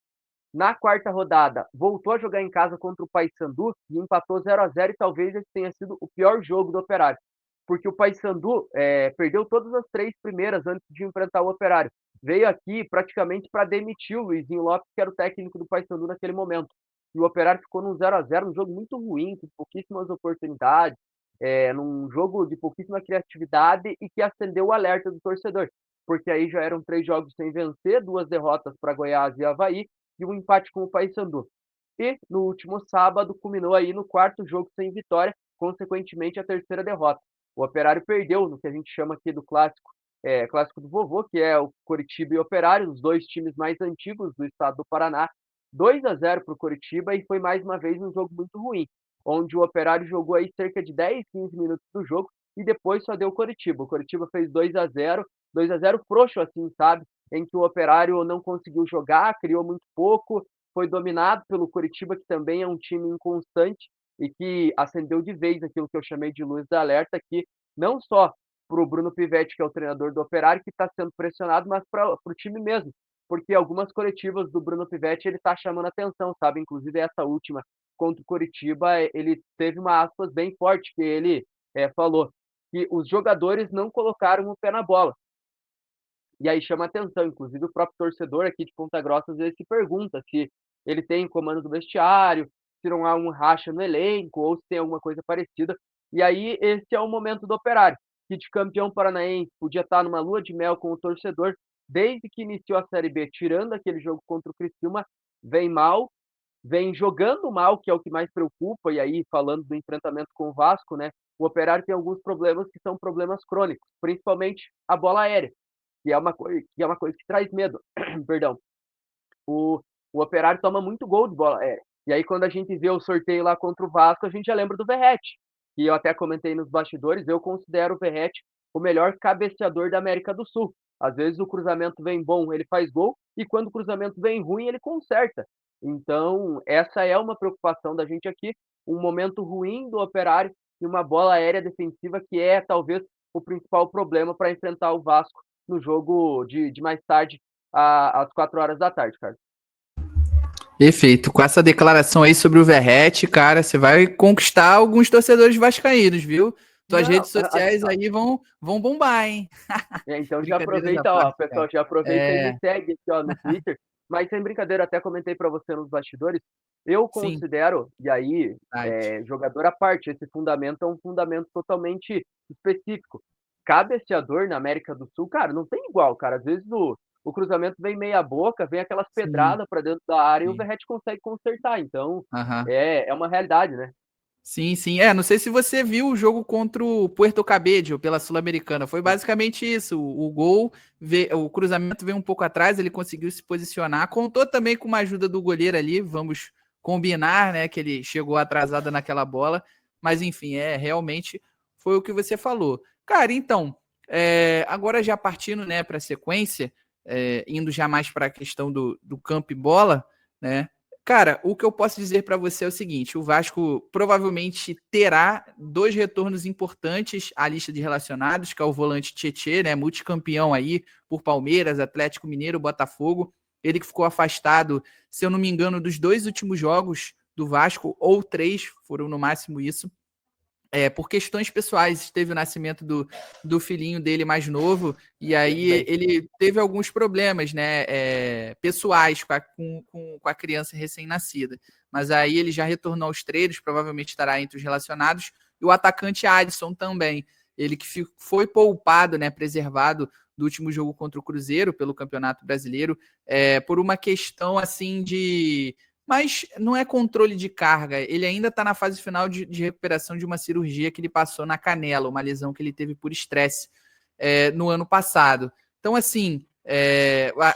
Na quarta rodada, voltou a jogar em casa contra o Paysandu e empatou 0-0 e talvez esse tenha sido o pior jogo do Operário, porque o Paysandu perdeu todas as 3 primeiras antes de enfrentar o Operário. Veio aqui praticamente para demitir o Luizinho Lopes, que era o técnico do Paysandu naquele momento. E o Operário ficou num 0-0, um jogo muito ruim, com pouquíssimas oportunidades, num jogo de pouquíssima criatividade e que acendeu o alerta do torcedor, porque aí já eram 3 jogos sem vencer, 2 derrotas para Goiás e Avaí, e um empate com o Paysandu. E no último sábado culminou aí no 4º jogo sem vitória, consequentemente a 3ª derrota. O Operário perdeu no que a gente chama aqui do clássico do vovô, que é o Coritiba e Operário, os 2 times mais antigos do estado do Paraná, 2-0 para o Coritiba, e foi mais uma vez um jogo muito ruim, onde o Operário jogou aí cerca de 10, 15 minutos do jogo e depois só deu o Coritiba. O Coritiba fez 2-0, 2-0 frouxo assim, sabe? Em que o Operário não conseguiu jogar, criou muito pouco, foi dominado pelo Coritiba, que também é um time inconstante e que acendeu de vez aquilo que eu chamei de luz de alerta aqui, não só para o Bruno Pivetti, que é o treinador do Operário, que está sendo pressionado, mas para o time mesmo, porque algumas coletivas do Bruno Pivetti ele está chamando atenção, sabe? Inclusive essa última contra o Coritiba, ele teve uma aspas bem forte, que ele falou que os jogadores não colocaram o pé na bola. E aí chama atenção, inclusive o próprio torcedor aqui de Ponta Grossa às vezes se pergunta se ele tem comando do vestiário, se não há um racha no elenco, ou se tem alguma coisa parecida. E aí esse é o momento do Operário, que de campeão paranaense podia estar numa lua de mel com o torcedor, desde que iniciou a Série B, tirando aquele jogo contra o Criciúma, vem mal, vem jogando mal, que é o que mais preocupa, e aí falando do enfrentamento com o Vasco, né? O Operário tem alguns problemas que são problemas crônicos, principalmente a bola aérea, que é uma coisa que traz medo. Perdão. O Operário toma muito gol de bola aérea. E aí, quando a gente vê o sorteio lá contra o Vasco, a gente já lembra do Verratti. E eu até comentei nos bastidores, eu considero o Verratti o melhor cabeceador da América do Sul. Às vezes o cruzamento vem bom, ele faz gol, e quando o cruzamento vem ruim, ele conserta. Então, essa é uma preocupação da gente aqui, um momento ruim do Operário e uma bola aérea defensiva que é talvez o principal problema para enfrentar o Vasco no jogo de mais tarde, às 4 horas da tarde, cara. Perfeito. Com essa declaração aí sobre o Verratti, cara, você vai conquistar alguns torcedores vascaínos, viu? Tuas Não, redes sociais aí vão bombar, hein? Então já Brincadeiras à aproveita, ó, parte, pessoal, cara. já aproveita e me segue aqui, ó, no Twitter. Mas sem brincadeira, até comentei para você nos bastidores, eu Sim, considero, e aí, verdade. jogador à parte, esse fundamento é um fundamento totalmente específico. Cabeceador na América do Sul, cara, não tem igual, cara. Às vezes o cruzamento vem meia boca, vem aquelas Sim, pedradas para dentro da área e o sim. Verratti consegue consertar. Então, Aham. é uma realidade, né? Sim, sim. Não sei se você viu o jogo contra o Puerto Cabello pela Sul-Americana. Foi basicamente isso. O gol, o cruzamento veio um pouco atrás, ele conseguiu se posicionar. Contou também com uma ajuda do goleiro ali, vamos combinar, né? Que ele chegou atrasado naquela bola. Mas enfim, realmente foi o que você falou. Cara, então, agora já partindo, né, para a sequência, indo já mais para a questão do campo e bola, né? Cara, o que eu posso dizer para você é o seguinte: o Vasco provavelmente terá 2 retornos importantes à lista de relacionados, que é o volante Tietê, né, multicampeão aí por Palmeiras, Atlético Mineiro, Botafogo. Ele que ficou afastado, se eu não me engano, dos 2 últimos jogos do Vasco, ou 3, foram no máximo isso. Por questões pessoais, teve o nascimento do filhinho dele mais novo, e aí ele teve alguns problemas, né, pessoais com a criança recém-nascida. Mas aí ele já retornou aos treinos, provavelmente estará entre os relacionados, e o atacante Alisson também, ele que foi poupado, né, preservado do último jogo contra o Cruzeiro pelo Campeonato Brasileiro, por uma questão assim de... Mas não é controle de carga, ele ainda está na fase final de recuperação de uma cirurgia que ele passou na canela, uma lesão que ele teve por estresse no ano passado. Então, assim,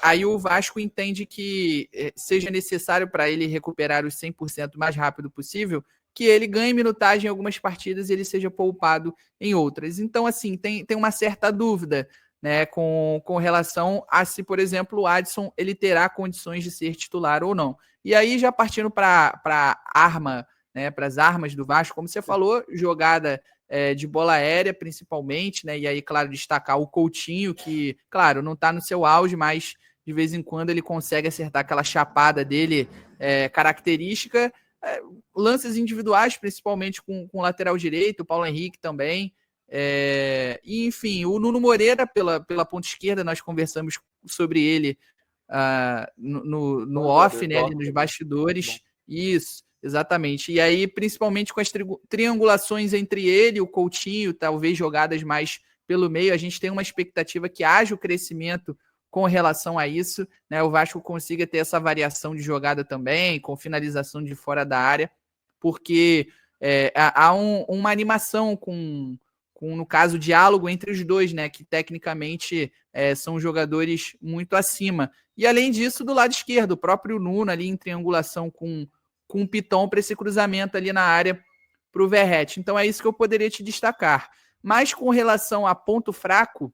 aí o Vasco entende que seja necessário para ele recuperar os 100% mais rápido possível, que ele ganhe minutagem em algumas partidas e ele seja poupado em outras. Então, assim, tem uma certa dúvida, né, com relação a se, por exemplo, o Adson ele terá condições de ser titular ou não. E aí, já partindo para arma, né, para as armas do Vasco, como você falou, jogada de bola aérea, principalmente, né? E aí, claro, destacar o Coutinho, que, claro, não está no seu auge, mas de vez em quando ele consegue acertar aquela chapada dele característica. Lances individuais, principalmente com o lateral direito, o Paulo Henrique também. E, enfim, o Nuno Moreira, pela ponta esquerda, nós conversamos sobre ele no off, né, ali nos bastidores. Isso, exatamente. E aí, principalmente com as triangulações entre ele e o Coutinho, talvez jogadas mais pelo meio, a gente tem uma expectativa que haja o crescimento com relação a isso, né? O Vasco consiga ter essa variação de jogada também, com finalização de fora da área, porque há uma animação no caso, diálogo entre os dois, né? Que tecnicamente são jogadores muito acima. E além disso, do lado esquerdo, o próprio Nuno ali em triangulação com o Piton para esse cruzamento ali na área para o Verratti. Então é isso que eu poderia te destacar. Mas com relação a ponto fraco,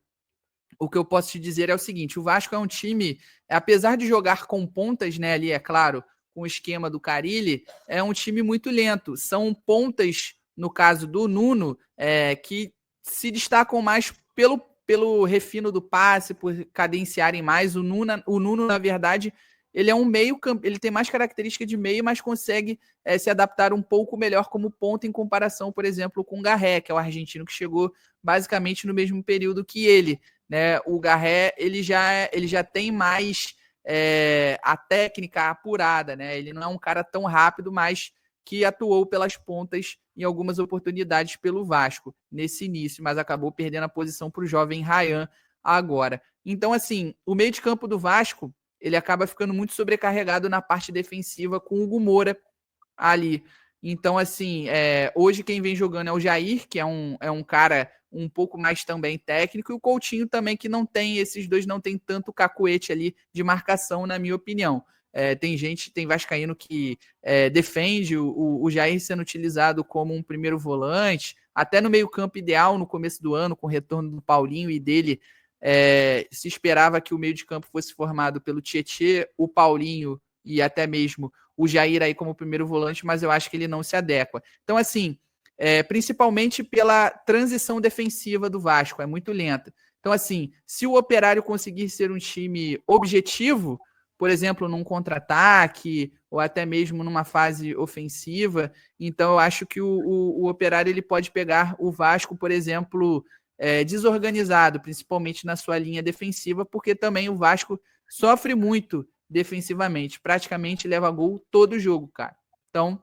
o que eu posso te dizer é o seguinte: o Vasco é um time, apesar de jogar com pontas, né, ali, é claro, com o esquema do Carille, é um time muito lento. São pontas, no caso do Nuno, que se destacam mais pelo refino do passe, por cadenciarem mais. O Nuno, na verdade, ele é um meio campo, ele tem mais característica de meio, mas consegue se adaptar um pouco melhor como ponta em comparação, por exemplo, com o Garré, que é o argentino que chegou basicamente no mesmo período que ele. Né? O Garré ele já tem mais a técnica apurada, né? Ele não é um cara tão rápido, mas que atuou pelas pontas em algumas oportunidades pelo Vasco nesse início, mas acabou perdendo a posição para o jovem Ryan agora. Então, assim, o meio de campo do Vasco ele acaba ficando muito sobrecarregado na parte defensiva com o Hugo Moura ali. Então, assim, hoje quem vem jogando é o Jair, que é um cara um pouco mais também técnico, e o Coutinho também, que não tem, esses dois não tem tanto cacuete ali de marcação, na minha opinião. Tem vascaíno que defende o Jair sendo utilizado como um primeiro volante, até no meio campo ideal, no começo do ano, com o retorno do Paulinho e dele, se esperava que o meio de campo fosse formado pelo Tietê, o Paulinho e até mesmo o Jair aí como primeiro volante, mas eu acho que ele não se adequa. Então, assim, principalmente pela transição defensiva do Vasco, é muito lenta. Então, assim, se o Operário conseguir ser um time objetivo, por exemplo, num contra-ataque ou até mesmo numa fase ofensiva, então eu acho que o Operário ele pode pegar o Vasco, por exemplo, desorganizado, principalmente na sua linha defensiva, porque também o Vasco sofre muito defensivamente, praticamente leva gol todo jogo, cara. Então,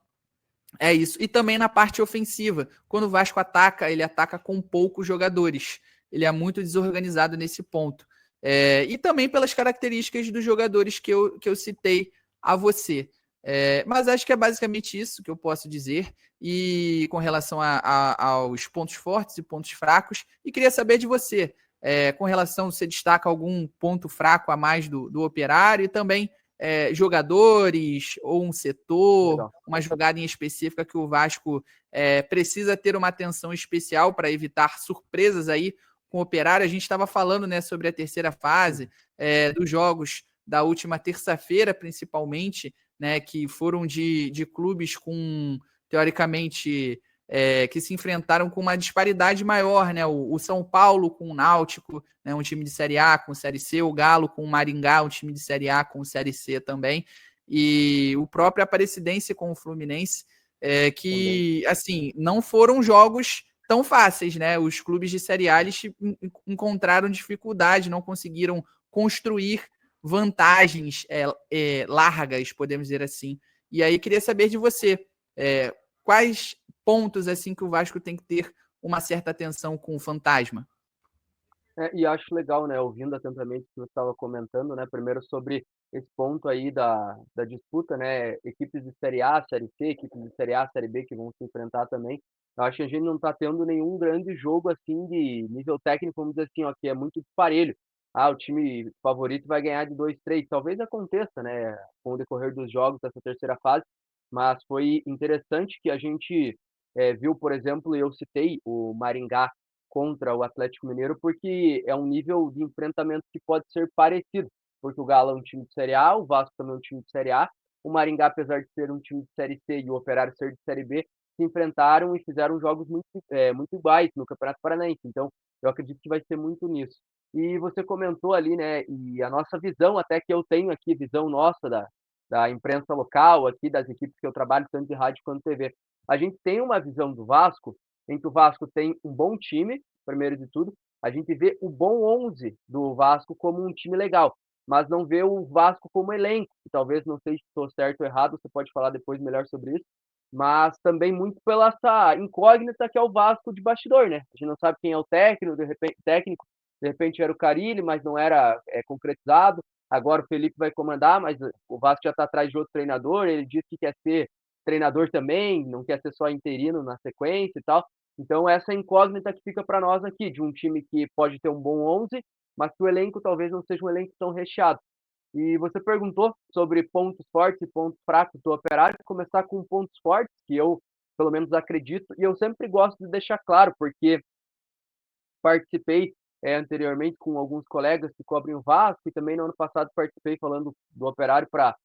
é isso. E também na parte ofensiva, quando o Vasco ataca, ele ataca com poucos jogadores. Ele é muito desorganizado nesse ponto. E também pelas características dos jogadores que eu citei a você. Mas acho que é basicamente isso que eu posso dizer. E com relação aos pontos fortes e pontos fracos. E queria saber de você. Com relação, você destaca algum ponto fraco a mais do Operário e também jogadores ou um setor, Legal. uma jogada em específica que o Vasco precisa ter uma atenção especial para evitar surpresas aí com o Operário. A gente estava falando, né, sobre a terceira fase dos jogos da última terça-feira, principalmente, né, que foram de clubes com, teoricamente, que se enfrentaram com uma disparidade maior, né? O São Paulo com o Náutico, né? Um time de Série A com Série C, o Galo com o Maringá, um time de Série A com Série C também, e o próprio Aparecidense com o Fluminense, que, assim, não foram jogos tão fáceis, né? Os clubes de Série A eles encontraram dificuldade, não conseguiram construir vantagens largas, podemos dizer assim. E aí queria saber de você, quais pontos assim que o Vasco tem que ter uma certa atenção com o fantasma? E acho legal, né, ouvindo atentamente o que você estava comentando, né, primeiro sobre esse ponto aí da disputa, né, equipes de Série A, Série C, equipes de Série A, Série B que vão se enfrentar também. Eu acho que a gente não está tendo nenhum grande jogo assim de nível técnico, vamos dizer assim, ó, que é muito disparelho. O time favorito vai ganhar de 2, 3. Talvez aconteça, né, com o decorrer dos jogos dessa terceira fase, mas foi interessante que a gente viu, por exemplo, eu citei o Maringá contra o Atlético Mineiro, porque é um nível de enfrentamento que pode ser parecido, porque o Galo é um time de Série A, o Vasco também é um time de Série A, o Maringá, apesar de ser um time de Série C e o Operário ser de Série B, se enfrentaram e fizeram jogos muito iguais no Campeonato Paranaense. Então, eu acredito que vai ser muito nisso. E você comentou ali, né, e a nossa visão, até que eu tenho aqui, visão nossa da imprensa local, aqui das equipes que eu trabalho, tanto de rádio quanto TV. A gente tem uma visão do Vasco, em que o Vasco tem um bom time, primeiro de tudo, a gente vê o bom 11 do Vasco como um time legal, mas não vê o Vasco como elenco, que talvez não sei se estou certo ou errado, você pode falar depois melhor sobre isso, mas também muito pela essa incógnita que é o Vasco de bastidor, né? A gente não sabe quem é o técnico, de repente era o Carille, mas não era concretizado. Agora o Felipe vai comandar, mas o Vasco já está atrás de outro treinador. Ele disse que quer ser treinador também, não quer ser só interino na sequência e tal. Então, essa incógnita que fica para nós aqui, de um time que pode ter um bom 11, mas que o elenco talvez não seja um elenco tão recheado. E você perguntou sobre pontos fortes e pontos fracos do Operário. Começar com pontos fortes, que eu, pelo menos, acredito, e eu sempre gosto de deixar claro, porque participei anteriormente com alguns colegas que cobrem o Vasco e também no ano passado participei falando do Operário para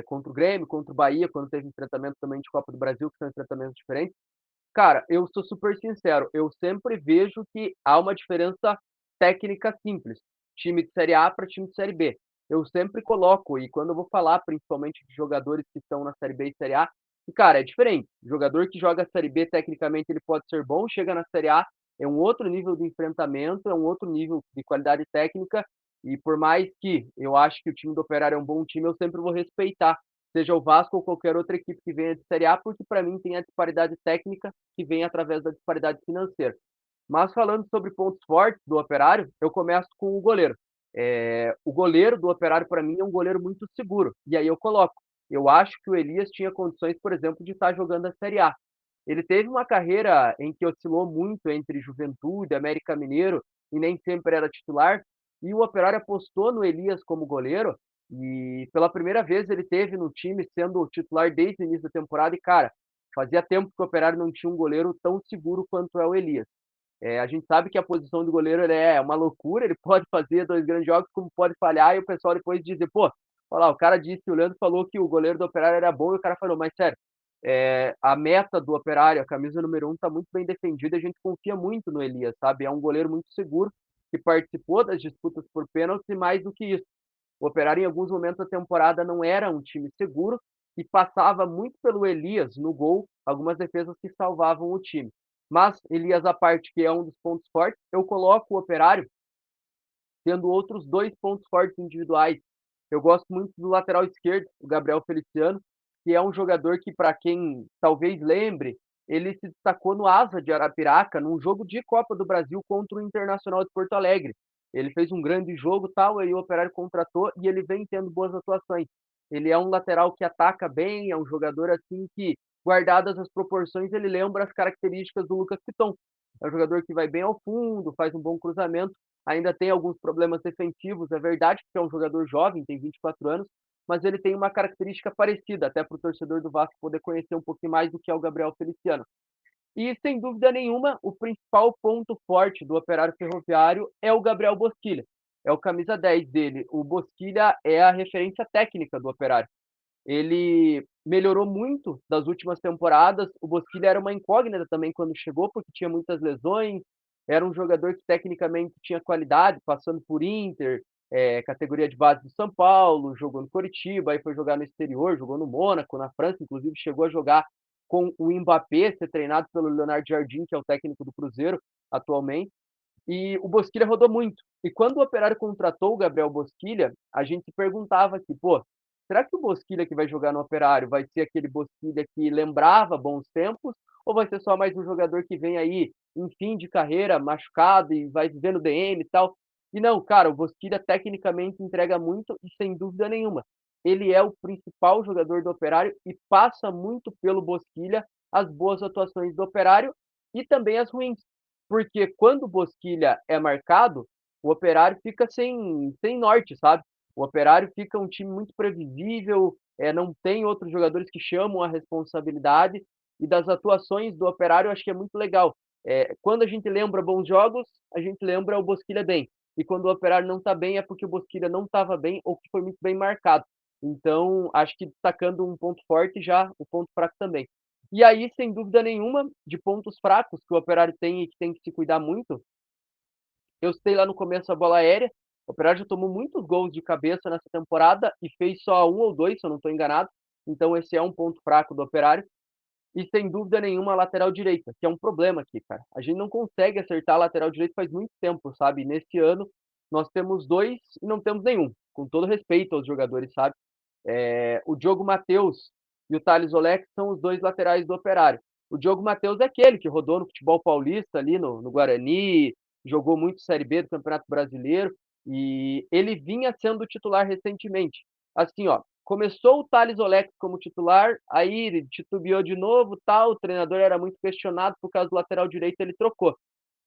contra o Grêmio, contra o Bahia, quando teve enfrentamento também de Copa do Brasil, que são enfrentamentos diferentes. Cara, eu sou super sincero, eu sempre vejo que há uma diferença técnica simples, time de Série A para time de Série B. Eu sempre coloco, e quando eu vou falar principalmente de jogadores que estão na Série B e Série A, e cara, é diferente. O jogador que joga a Série B, tecnicamente, ele pode ser bom, chega na Série A, é um outro nível de enfrentamento, é um outro nível de qualidade técnica, e por mais que eu acho que o time do Operário é um bom time, eu sempre vou respeitar, seja o Vasco ou qualquer outra equipe que venha de Série A, porque para mim tem a disparidade técnica que vem através da disparidade financeira. Mas falando sobre pontos fortes do Operário, eu começo com o goleiro. O goleiro do Operário, para mim, é um goleiro muito seguro. E aí eu coloco. Eu acho que o Elias tinha condições, por exemplo, de estar jogando a Série A. Ele teve uma carreira em que oscilou muito entre Juventude, América Mineiro, e nem sempre era titular. E o Operário apostou no Elias como goleiro, e pela primeira vez ele teve no time sendo titular desde o início da temporada. E, cara, fazia tempo que o Operário não tinha um goleiro tão seguro quanto é o Elias. A gente sabe que a posição de goleiro é uma loucura, ele pode fazer 2 grandes jogos, como pode falhar, e o pessoal depois dizer, pô, olha lá, o cara disse que o Leandro falou que o goleiro do Operário era bom, e o cara falou, mas sério, a meta do Operário, a camisa número 1, está muito bem defendida, a gente confia muito no Elias, sabe? É um goleiro muito seguro, que participou das disputas por pênalti, e mais do que isso. O Operário, em alguns momentos da temporada, não era um time seguro e passava muito pelo Elias no gol, algumas defesas que salvavam o time. Mas, Elias à parte, que é um dos pontos fortes, eu coloco o Operário tendo outros 2 pontos fortes individuais. Eu gosto muito do lateral esquerdo, o Gabriel Feliciano, que é um jogador que, para quem talvez lembre, ele se destacou no Asa de Arapiraca, num jogo de Copa do Brasil contra o Internacional de Porto Alegre. Ele fez um grande jogo, tal, aí o Operário contratou e ele vem tendo boas atuações. Ele é um lateral que ataca bem, é um jogador assim que, guardadas as proporções, ele lembra as características do Lucas Piton. É um jogador que vai bem ao fundo, faz um bom cruzamento, ainda tem alguns problemas defensivos, é verdade, porque é um jogador jovem, tem 24 anos, mas ele tem uma característica parecida, até para o torcedor do Vasco poder conhecer um pouquinho mais do que é o Gabriel Feliciano. E, sem dúvida nenhuma, o principal ponto forte do Operário Ferroviário é o Gabriel Bosquilha. É o camisa 10 dele. O Bosquilha é a referência técnica do Operário. Ele melhorou muito das últimas temporadas. O Bosquilha era uma incógnita também quando chegou, porque tinha muitas lesões. Era um jogador que tecnicamente tinha qualidade, passando por Inter, categoria de base do São Paulo, jogou no Coritiba, aí foi jogar no exterior, jogou no Mônaco, na França, inclusive chegou a jogar com o Mbappé, ser treinado pelo Leonardo Jardim, que é o técnico do Cruzeiro atualmente. E o Bosquilha rodou muito. E quando o Operário contratou o Gabriel Bosquilha, a gente se perguntava aqui, pô, será que o Bosquilha que vai jogar no Operário vai ser aquele Bosquilha que lembrava bons tempos? Ou vai ser só mais um jogador que vem aí em fim de carreira, machucado e vai vivendo DM e tal? E não, cara, o Bosquilha tecnicamente entrega muito e sem dúvida nenhuma. Ele é o principal jogador do Operário e passa muito pelo Bosquilha as boas atuações do Operário e também as ruins. Porque quando o Bosquilha é marcado, o Operário fica sem norte, sabe? O Operário fica um time muito previsível, não tem outros jogadores que chamam a responsabilidade, e das atuações do Operário eu acho que é muito legal. Quando a gente lembra bons jogos, a gente lembra o Bosquilha bem. E quando o Operário não está bem, é porque o Bosquilha não estava bem ou que foi muito bem marcado. Então, acho que destacando um ponto forte já, o ponto fraco também. E aí, sem dúvida nenhuma, de pontos fracos que o Operário tem e que tem que se cuidar muito, eu citei lá no começo a bola aérea. O Operário já tomou muitos gols de cabeça nessa temporada e fez só 1 ou 2, se eu não estou enganado. Então, esse é um ponto fraco do Operário. E sem dúvida nenhuma a lateral direita, que é um problema aqui, cara. A gente não consegue acertar a lateral direita faz muito tempo, sabe? Nesse ano nós temos 2 e não temos nenhum, com todo respeito aos jogadores, sabe? O Diogo Matheus e o Thales Olex são os 2 laterais do Operário. O Diogo Matheus é aquele que rodou no futebol paulista ali no Guarani, jogou muito Série B do Campeonato Brasileiro e ele vinha sendo titular recentemente. Assim, ó, começou o Thales Olex como titular, aí ele titubeou de novo, tal, o treinador era muito questionado por causa do lateral direito, ele trocou.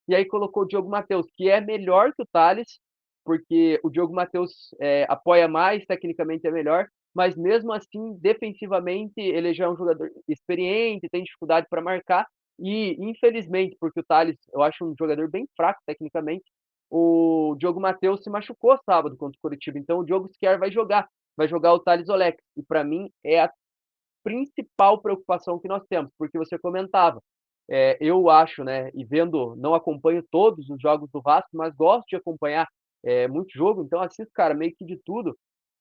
E aí colocou o Diogo Matheus, que é melhor que o Thales, porque o Diogo Matheus apoia mais, tecnicamente é melhor, mas mesmo assim, defensivamente, ele já é um jogador experiente, tem dificuldade para marcar, e infelizmente, porque o Thales, eu acho um jogador bem fraco tecnicamente, o Diogo Matheus se machucou sábado contra o Coritiba, então o Diogo sequer vai jogar o Thales Olex, e para mim é a principal preocupação que nós temos, porque você comentava, eu acho, né, e vendo, não acompanho todos os jogos do Vasco, mas gosto de acompanhar muito jogo, então assisto, cara, meio que de tudo,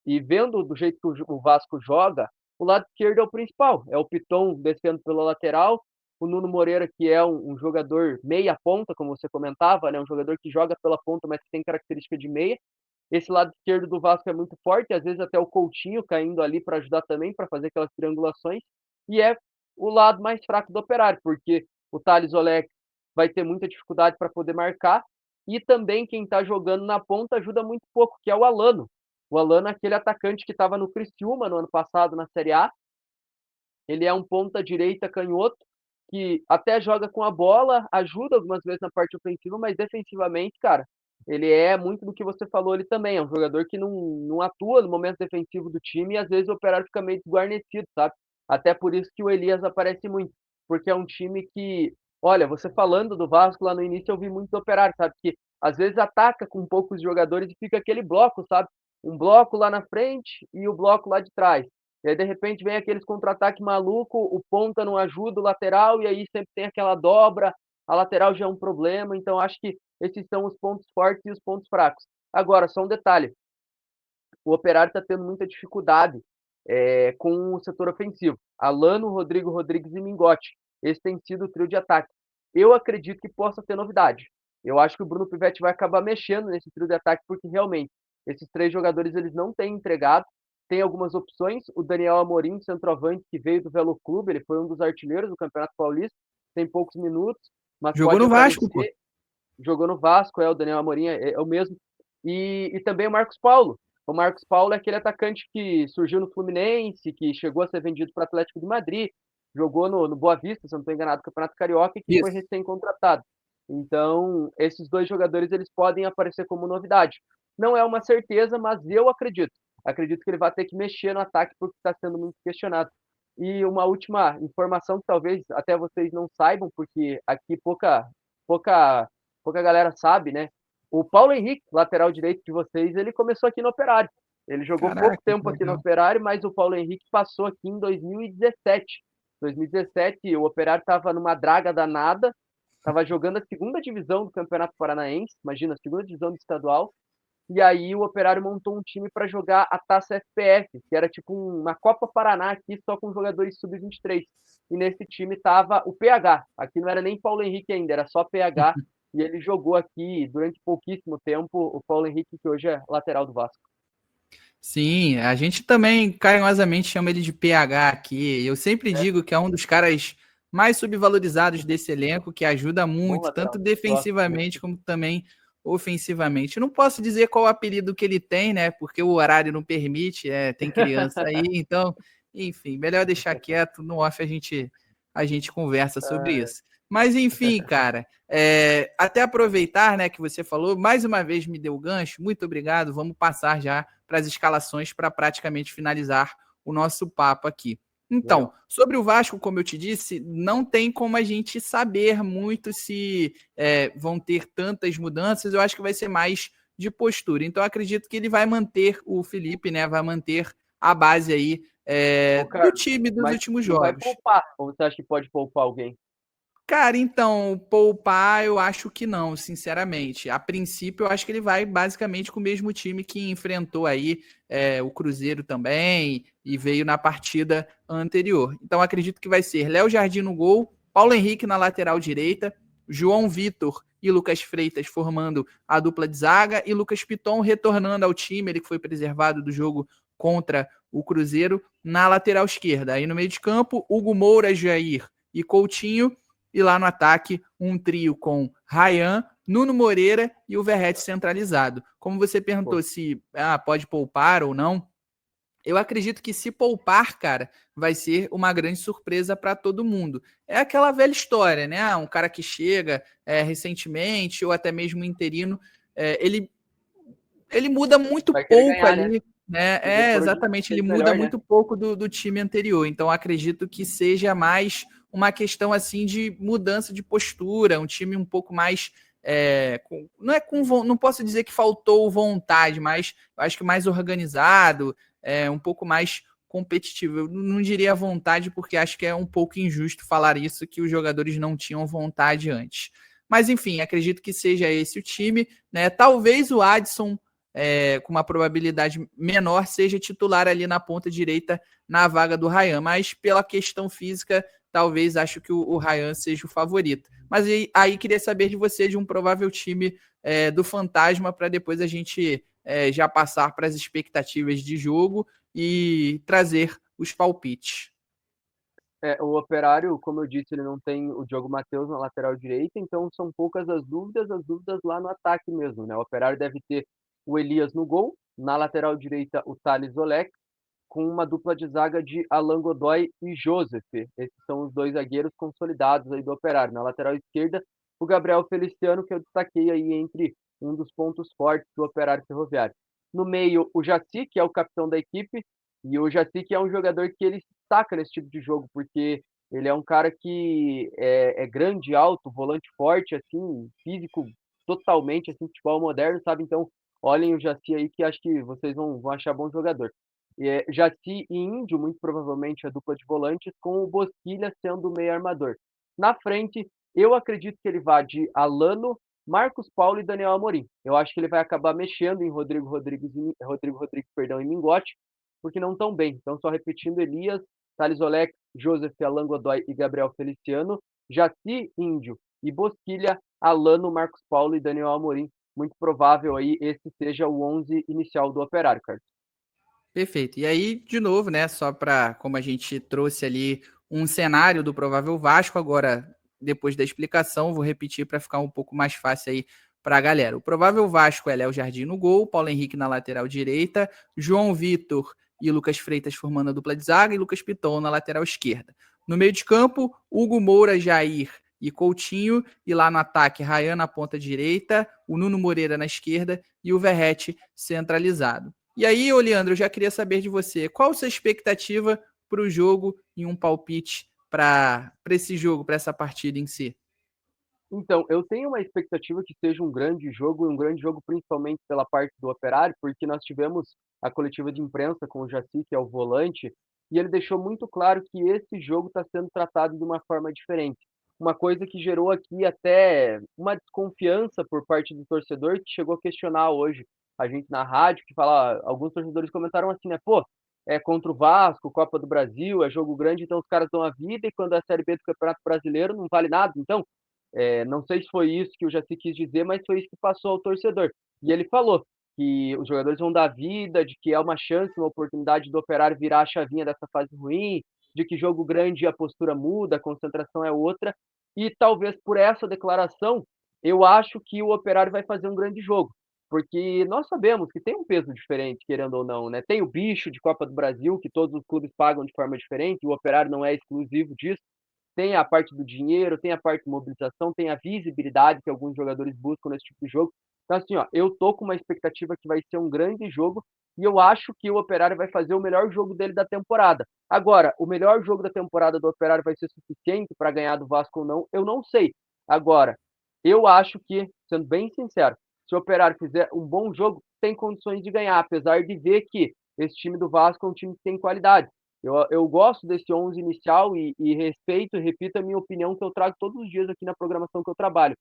e vendo do jeito que o Vasco joga, o lado esquerdo é o principal, é o Piton descendo pela lateral, o Nuno Moreira, que é um jogador meia ponta, como você comentava, né, um jogador que joga pela ponta, mas que tem característica de meia. Esse lado esquerdo do Vasco é muito forte, às vezes até o Coutinho caindo ali para ajudar também, para fazer aquelas triangulações, e é o lado mais fraco do Operário, porque o Thales Olex vai ter muita dificuldade para poder marcar, e também quem está jogando na ponta ajuda muito pouco, que é o Alano. O Alano é aquele atacante que estava no Criciúma no ano passado na Série A, ele é um ponta direita canhoto, que até joga com a bola, ajuda algumas vezes na parte ofensiva, mas defensivamente, cara, ele é muito do que você falou ali também. É um jogador que não atua no momento defensivo do time e às vezes o Operário fica meio desguarnecido, sabe? Até por isso que o Elias aparece muito, porque é um time que, olha, você falando do Vasco lá no início, eu vi muito do Operário, sabe? Que às vezes ataca com poucos jogadores e fica aquele bloco, sabe? Um bloco lá na frente e o bloco lá de trás. E aí, de repente, vem aqueles contra-ataque maluco, o ponta não ajuda o lateral, e aí sempre tem aquela dobra, a lateral já é um problema. Então, acho que esses são os pontos fortes e os pontos fracos. Agora, só um detalhe: o Operário está tendo muita dificuldade com o setor ofensivo. Alano, Rodrigo Rodrigues e Mingote. Esse tem sido o trio de ataque. Eu acredito que possa ter novidade. Eu acho que o Bruno Pivetti vai acabar mexendo nesse trio de ataque, porque realmente esses 3 jogadores eles não têm entregado. Tem algumas opções. O Daniel Amorim, centroavante, que veio do Velo Clube, ele foi um dos artilheiros do Campeonato Paulista, tem poucos minutos, mas Jogou pode no aparecer. Vasco, pô. Jogou no Vasco, o Daniel Amorim é o mesmo. E também o Marcos Paulo. O Marcos Paulo é aquele atacante que surgiu no Fluminense, que chegou a ser vendido para o Atlético de Madrid, jogou no Boa Vista, se eu não estou enganado, no Campeonato Carioca, e que foi Isso. recém-contratado. Então, esses 2 jogadores eles podem aparecer como novidade. Não é uma certeza, mas eu acredito. Acredito que ele vai ter que mexer no ataque porque está sendo muito questionado. E uma última informação que talvez até vocês não saibam, porque aqui pouca galera sabe, né? O Paulo Henrique, lateral direito de vocês, ele começou aqui no Operário. Ele jogou pouco Caraca, que tempo aqui no legal. Operário, mas o Paulo Henrique passou aqui em 2017. 2017, o Operário estava numa draga danada, estava jogando a segunda divisão do Campeonato Paranaense, imagina, a segunda divisão do estadual, e aí o Operário montou um time para jogar a Taça FPF, que era tipo uma Copa Paraná aqui, só com jogadores sub-23. E nesse time tava o PH, aqui não era nem Paulo Henrique ainda, era só PH, e ele jogou aqui durante pouquíssimo tempo o Paulo Henrique, que hoje é lateral do Vasco. Sim, a gente também carinhosamente chama ele de PH aqui. Eu sempre digo que é um dos caras mais subvalorizados desse elenco, que ajuda Bom muito, tanto lateral, gosto defensivamente muito. como também ofensivamente. Não posso dizer qual o apelido que ele tem, né? Porque o horário não permite, tem criança aí, então, enfim, melhor deixar quieto. No off a gente conversa sobre isso. Mas enfim, cara, até aproveitar, né, que você falou, mais uma vez me deu o gancho, muito obrigado. Vamos passar já para as escalações para praticamente finalizar o nosso papo aqui. Então, Legal. sobre o Vasco, como eu te disse, não tem como a gente saber muito se vão ter tantas mudanças. Eu acho que vai ser mais de postura. Então, eu acredito que ele vai manter o Felipe, né? Vai manter a base aí Ô, do Carlos, time dos mas últimos não vai jogos. poupar. Ou você acha que pode poupar alguém? Cara, então, poupar eu acho que não, sinceramente. A princípio, eu acho que ele vai basicamente com o mesmo time que enfrentou aí o Cruzeiro também e veio na partida anterior. Então, acredito que vai ser Léo Jardim no gol, Paulo Henrique na lateral direita, João Vitor e Lucas Freitas formando a dupla de zaga e Lucas Piton retornando ao time, ele que foi preservado do jogo contra o Cruzeiro, na lateral esquerda. Aí no meio de campo, Hugo Moura, Jair e Coutinho. E lá no ataque, um trio com Ryan, Nuno Moreira e o Verratti centralizado. Como você perguntou Pô, se pode poupar ou não, eu acredito que se poupar, cara, vai ser uma grande surpresa para todo mundo. É aquela velha história, né? Um cara que chega recentemente, ou até mesmo interino, ele muda muito vai querer pouco ganhar, né? ali, né? Chegou por onde Exatamente, ele fez muda melhor, né? muito pouco do time anterior. Então, acredito que seja mais uma questão assim de mudança de postura, um time um pouco mais. Não posso dizer que faltou vontade, mas eu acho que mais organizado, um pouco mais competitivo. Eu não diria vontade, porque acho que é um pouco injusto falar isso, que os jogadores não tinham vontade antes. Mas, enfim, acredito que seja esse o time, né? Talvez o Adson com uma probabilidade menor, seja titular ali na ponta direita na vaga do Ryan. Mas pela questão física, talvez acho que o Ryan seja o favorito. Mas aí queria saber de você de um provável time do Fantasma para depois a gente já passar para as expectativas de jogo e trazer os palpites. O Operário, como eu disse, ele não tem o Diogo Matheus na lateral direita, então são poucas as dúvidas lá no ataque mesmo, né? O Operário deve ter o Elias no gol, na lateral direita o Thales Olek, com uma dupla de zaga de Alan Godoy e Joseph. Esses são os dois zagueiros consolidados aí do Operário. Na lateral esquerda, o Gabriel Feliciano, que eu destaquei aí entre um dos pontos fortes do Operário Ferroviário. No meio, o Jaci, que é o capitão da equipe, e o Jaci que é um jogador que ele destaca nesse tipo de jogo, porque ele é um cara que é grande, alto, volante forte, assim, físico totalmente, assim, futebol moderno, sabe? Então, olhem o Jaci aí, que acho que vocês vão achar bom jogador. Jaci e Índio, muito provavelmente a dupla de volantes, com o Bosquilha sendo o meio armador. Na frente, eu acredito que ele vá de Alano, Marcos Paulo e Daniel Amorim. Eu acho que ele vai acabar mexendo em Rodrigo Rodrigues, perdão, e Mingote, porque não estão bem. Então, só repetindo, Elias, Thales Olek, Joseph Alan Godoy e Gabriel Feliciano, Jaci, Índio e Bosquilha, Alano, Marcos Paulo e Daniel Amorim. Muito provável aí esse seja o 11 inicial do Operário, Carlos. Perfeito. E aí, de novo, né? Só para como a gente trouxe ali um cenário do provável Vasco, agora, depois da explicação, vou repetir para ficar um pouco mais fácil aí para a galera. O provável Vasco é Léo Jardim no gol, Paulo Henrique na lateral direita, João Vitor e Lucas Freitas formando a dupla de zaga e Lucas Piton na lateral esquerda. No meio de campo, Hugo Moura, Jair e Coutinho, e lá no ataque, Ryan na ponta direita, o Nuno Moreira na esquerda e o Verratti centralizado. E aí, ô Leandro, eu já queria saber de você, qual a sua expectativa para o jogo e um palpite para esse jogo, para essa partida em si? Então, eu tenho uma expectativa que seja um grande jogo, e um grande jogo principalmente pela parte do Operário, porque nós tivemos a coletiva de imprensa com o Jaci, que é o volante, e ele deixou muito claro que esse jogo está sendo tratado de uma forma diferente. Uma coisa que gerou aqui até uma desconfiança por parte do torcedor, que chegou a questionar hoje a gente na rádio, que fala, alguns torcedores comentaram assim, né, pô, é contra o Vasco, Copa do Brasil, é jogo grande, então os caras dão a vida, e quando é a Série B do Campeonato Brasileiro não vale nada, então não sei se foi isso que o Jaci quis dizer, mas foi isso que passou ao torcedor. E ele falou que os jogadores vão dar vida, de que é uma chance, uma oportunidade do Operário virar a chavinha dessa fase ruim, de que jogo grande a postura muda, a concentração é outra. E talvez por essa declaração, eu acho que o Operário vai fazer um grande jogo. Porque nós sabemos que tem um peso diferente, querendo ou não, né? Tem o bicho de Copa do Brasil, que todos os clubes pagam de forma diferente, o Operário não é exclusivo disso. Tem a parte do dinheiro, tem a parte de mobilização, tem a visibilidade que alguns jogadores buscam nesse tipo de jogo. Então, assim, ó, eu tô com uma expectativa que vai ser um grande jogo, e eu acho que o Operário vai fazer o melhor jogo dele da temporada. Agora, o melhor jogo da temporada do Operário vai ser suficiente para ganhar do Vasco ou não? Eu não sei. Agora, eu acho que, sendo bem sincero, se o Operário fizer um bom jogo, tem condições de ganhar, apesar de ver que esse time do Vasco é um time que tem qualidade. Eu gosto desse 11 inicial e respeito e repito a minha opinião que eu trago todos os dias aqui na programação que eu trabalho.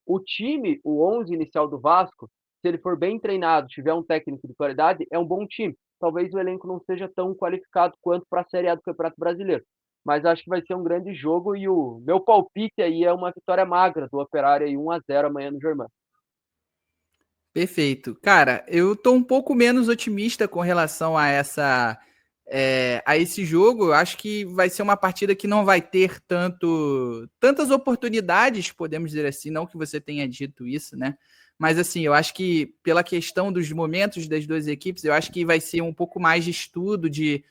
O time, o 11 inicial do Vasco, se ele for bem treinado, tiver um técnico de qualidade, é um bom time. Talvez o elenco não seja tão qualificado quanto para a Série A do Campeonato Brasileiro. Mas acho que vai ser um grande jogo e o meu palpite aí é uma vitória magra do Operário aí 1-0 amanhã no Germano. Perfeito. Cara, eu tô um pouco menos otimista com relação a a esse jogo. Eu acho que vai ser uma partida que não vai ter tantas oportunidades, podemos dizer assim, não que você tenha dito isso, né? Mas assim, eu acho que pela questão dos momentos das duas equipes, eu acho que vai ser um pouco mais de estudo, de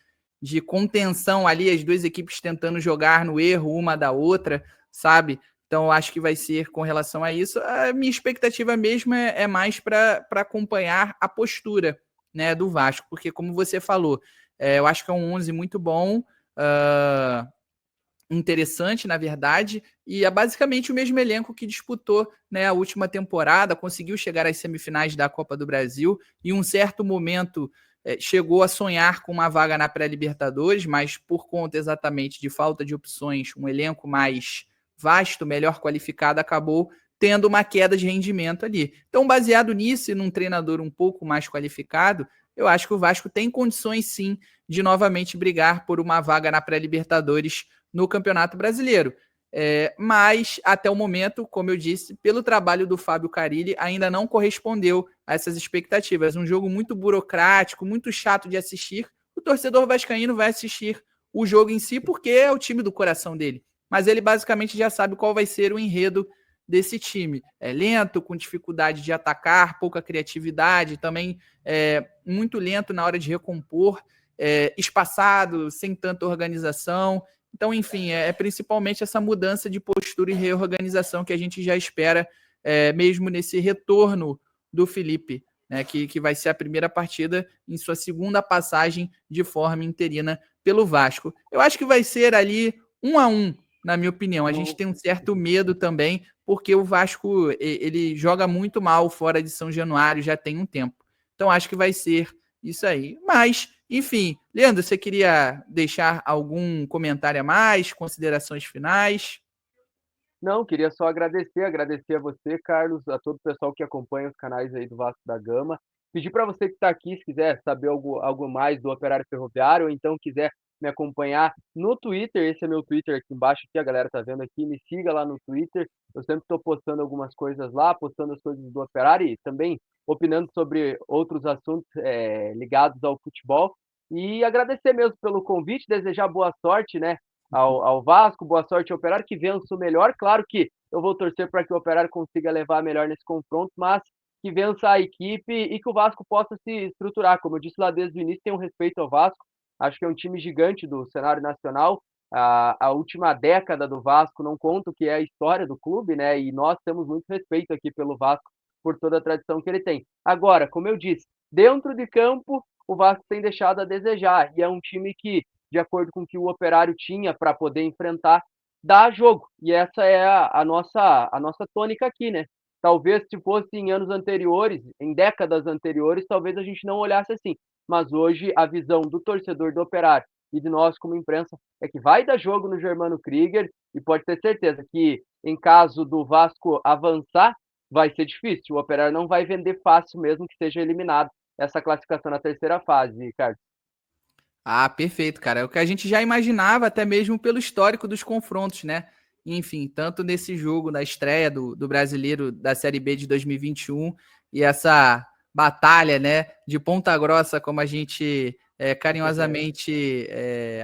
contenção ali, as duas equipes tentando jogar no erro uma da outra, sabe? Então, acho que vai ser com relação a isso. A minha expectativa mesmo é mais para acompanhar a postura, né, do Vasco, porque, como você falou, eu acho que é um 11 muito bom, interessante, na verdade, e é basicamente o mesmo elenco que disputou, né, a última temporada, conseguiu chegar às semifinais da Copa do Brasil, e em um certo momento chegou a sonhar com uma vaga na pré-Libertadores, mas por conta exatamente de falta de opções, um elenco mais vasto, melhor qualificado, acabou tendo uma queda de rendimento ali. Então, baseado nisso e num treinador um pouco mais qualificado, eu acho que o Vasco tem condições sim de novamente brigar por uma vaga na pré-Libertadores no Campeonato Brasileiro. Mas, até o momento, como eu disse, pelo trabalho do Fábio Carille, ainda não correspondeu a essas expectativas. Um jogo muito burocrático, muito chato de assistir. O torcedor vascaíno vai assistir o jogo em si porque é o time do coração dele. Mas ele basicamente já sabe qual vai ser o enredo desse time. É lento, com dificuldade de atacar, pouca criatividade, também muito lento na hora de recompor, espaçado, sem tanta organização. Então, enfim, principalmente essa mudança de postura e reorganização que a gente já espera, mesmo nesse retorno do Felipe, né, que vai ser a primeira partida em sua segunda passagem de forma interina pelo Vasco. Eu acho que vai ser ali 1-1, na minha opinião. A gente tem um certo medo também, porque o Vasco ele joga muito mal fora de São Januário, já tem um tempo. Então, acho que vai ser isso aí. Mas, enfim, Leandro, você queria deixar algum comentário a mais, considerações finais? Não, queria só agradecer a você, Carlos, a todo o pessoal que acompanha os canais aí do Vasco da Gama. Pedir para você que está aqui, se quiser saber algo mais do Operário Ferroviário, ou então quiser me acompanhar no Twitter, esse é meu Twitter aqui embaixo, que a galera tá vendo aqui, me siga lá no Twitter, eu sempre estou postando algumas coisas lá, postando as coisas do Operário e também opinando sobre outros assuntos ligados ao futebol. E agradecer mesmo pelo convite, desejar boa sorte, né, ao Vasco, boa sorte ao Operário, que vença o melhor. Claro que eu vou torcer para que o Operário consiga levar melhor nesse confronto, mas que vença a equipe e que o Vasco possa se estruturar. Como eu disse lá desde o início, tenho respeito ao Vasco, acho que é um time gigante do cenário nacional. A última década do Vasco não conta o que é a história do clube, né? E nós temos muito respeito aqui pelo Vasco por toda a tradição que ele tem. Agora, como eu disse, dentro de campo, o Vasco tem deixado a desejar, e é um time que, de acordo com o que o Operário tinha para poder enfrentar, dá jogo. E essa é a nossa tônica aqui, né? Talvez se fosse em anos anteriores, em décadas anteriores, talvez a gente não olhasse assim. Mas hoje a visão do torcedor do Operário e de nós como imprensa é que vai dar jogo no Germano Krieger e pode ter certeza que em caso do Vasco avançar, vai ser difícil. O Operário não vai vender fácil mesmo que seja eliminado essa classificação na terceira fase, Ricardo. Ah, perfeito, cara. É o que a gente já imaginava, até mesmo pelo histórico dos confrontos, né? Enfim, tanto nesse jogo da estreia do Brasileiro da Série B de 2021 e essa batalha, né, de Ponta Grossa, como a gente carinhosamente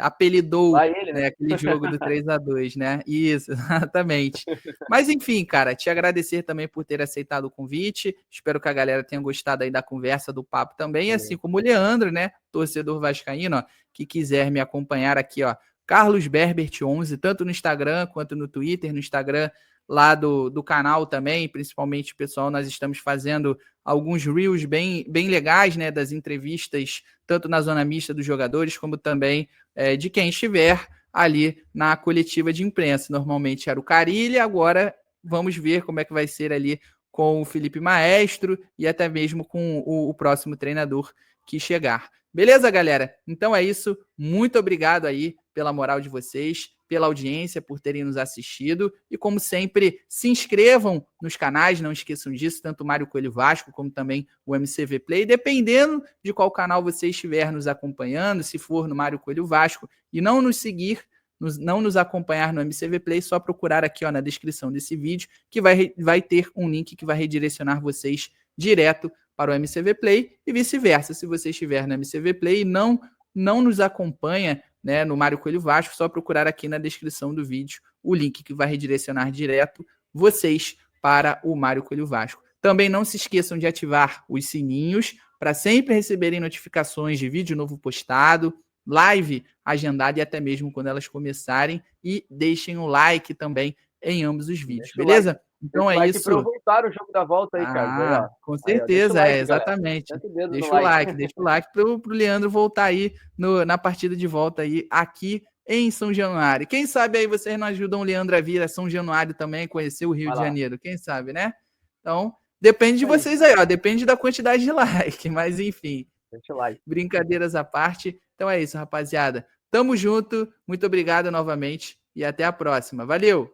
apelidou, Vai ele, né, né? aquele jogo do 3-2, né? Isso, exatamente. Mas enfim, cara, te agradecer também por ter aceitado o convite. Espero que a galera tenha gostado aí da conversa, do papo também, assim como o Leandro, né, torcedor vascaíno, ó, que quiser me acompanhar aqui, ó, Carlos Berbert 11, tanto no Instagram quanto no Twitter. No Instagram, lá do canal também, principalmente, pessoal, nós estamos fazendo alguns reels bem legais, né, das entrevistas, tanto na zona mista dos jogadores, como também de quem estiver ali na coletiva de imprensa. Normalmente era o Carille, agora vamos ver como é que vai ser ali com o Felipe Maestro e até mesmo com o próximo treinador que chegar. Beleza, galera? Então é isso. Muito obrigado aí pela moral de vocês, pela audiência, por terem nos assistido. E como sempre, se inscrevam nos canais, não esqueçam disso, tanto o Mário Coelho Vasco como também o MCV Play, dependendo de qual canal você estiver nos acompanhando, se for no Mário Coelho Vasco, e não nos seguir, não nos acompanhar no MCV Play, só procurar aqui na descrição desse vídeo, que vai ter um link que vai redirecionar vocês direto para o MCV Play e vice-versa. Se você estiver no MCV Play e não nos acompanha, né, no Mário Coelho Vasco, só procurar aqui na descrição do vídeo o link que vai redirecionar direto vocês para o Mário Coelho Vasco. Também não se esqueçam de ativar os sininhos para sempre receberem notificações de vídeo novo postado, live agendada e até mesmo quando elas começarem. E deixem o like também em ambos os vídeos, beleza? Like. Então é isso. Para eu voltar o jogo da volta aí, Carlos. Aí, ó. Com certeza, like, exatamente. Deixa o like pro Leandro voltar aí na partida de volta aí aqui em São Januário. Quem sabe aí vocês não ajudam o Leandro a vir a São Januário também, conhecer o Rio de Janeiro. Quem sabe, né? Então, depende de vocês aí, ó. Depende da quantidade de like, mas enfim. Deixa o like. Brincadeiras à parte. Então é isso, rapaziada. Tamo junto. Muito obrigado novamente e até a próxima. Valeu!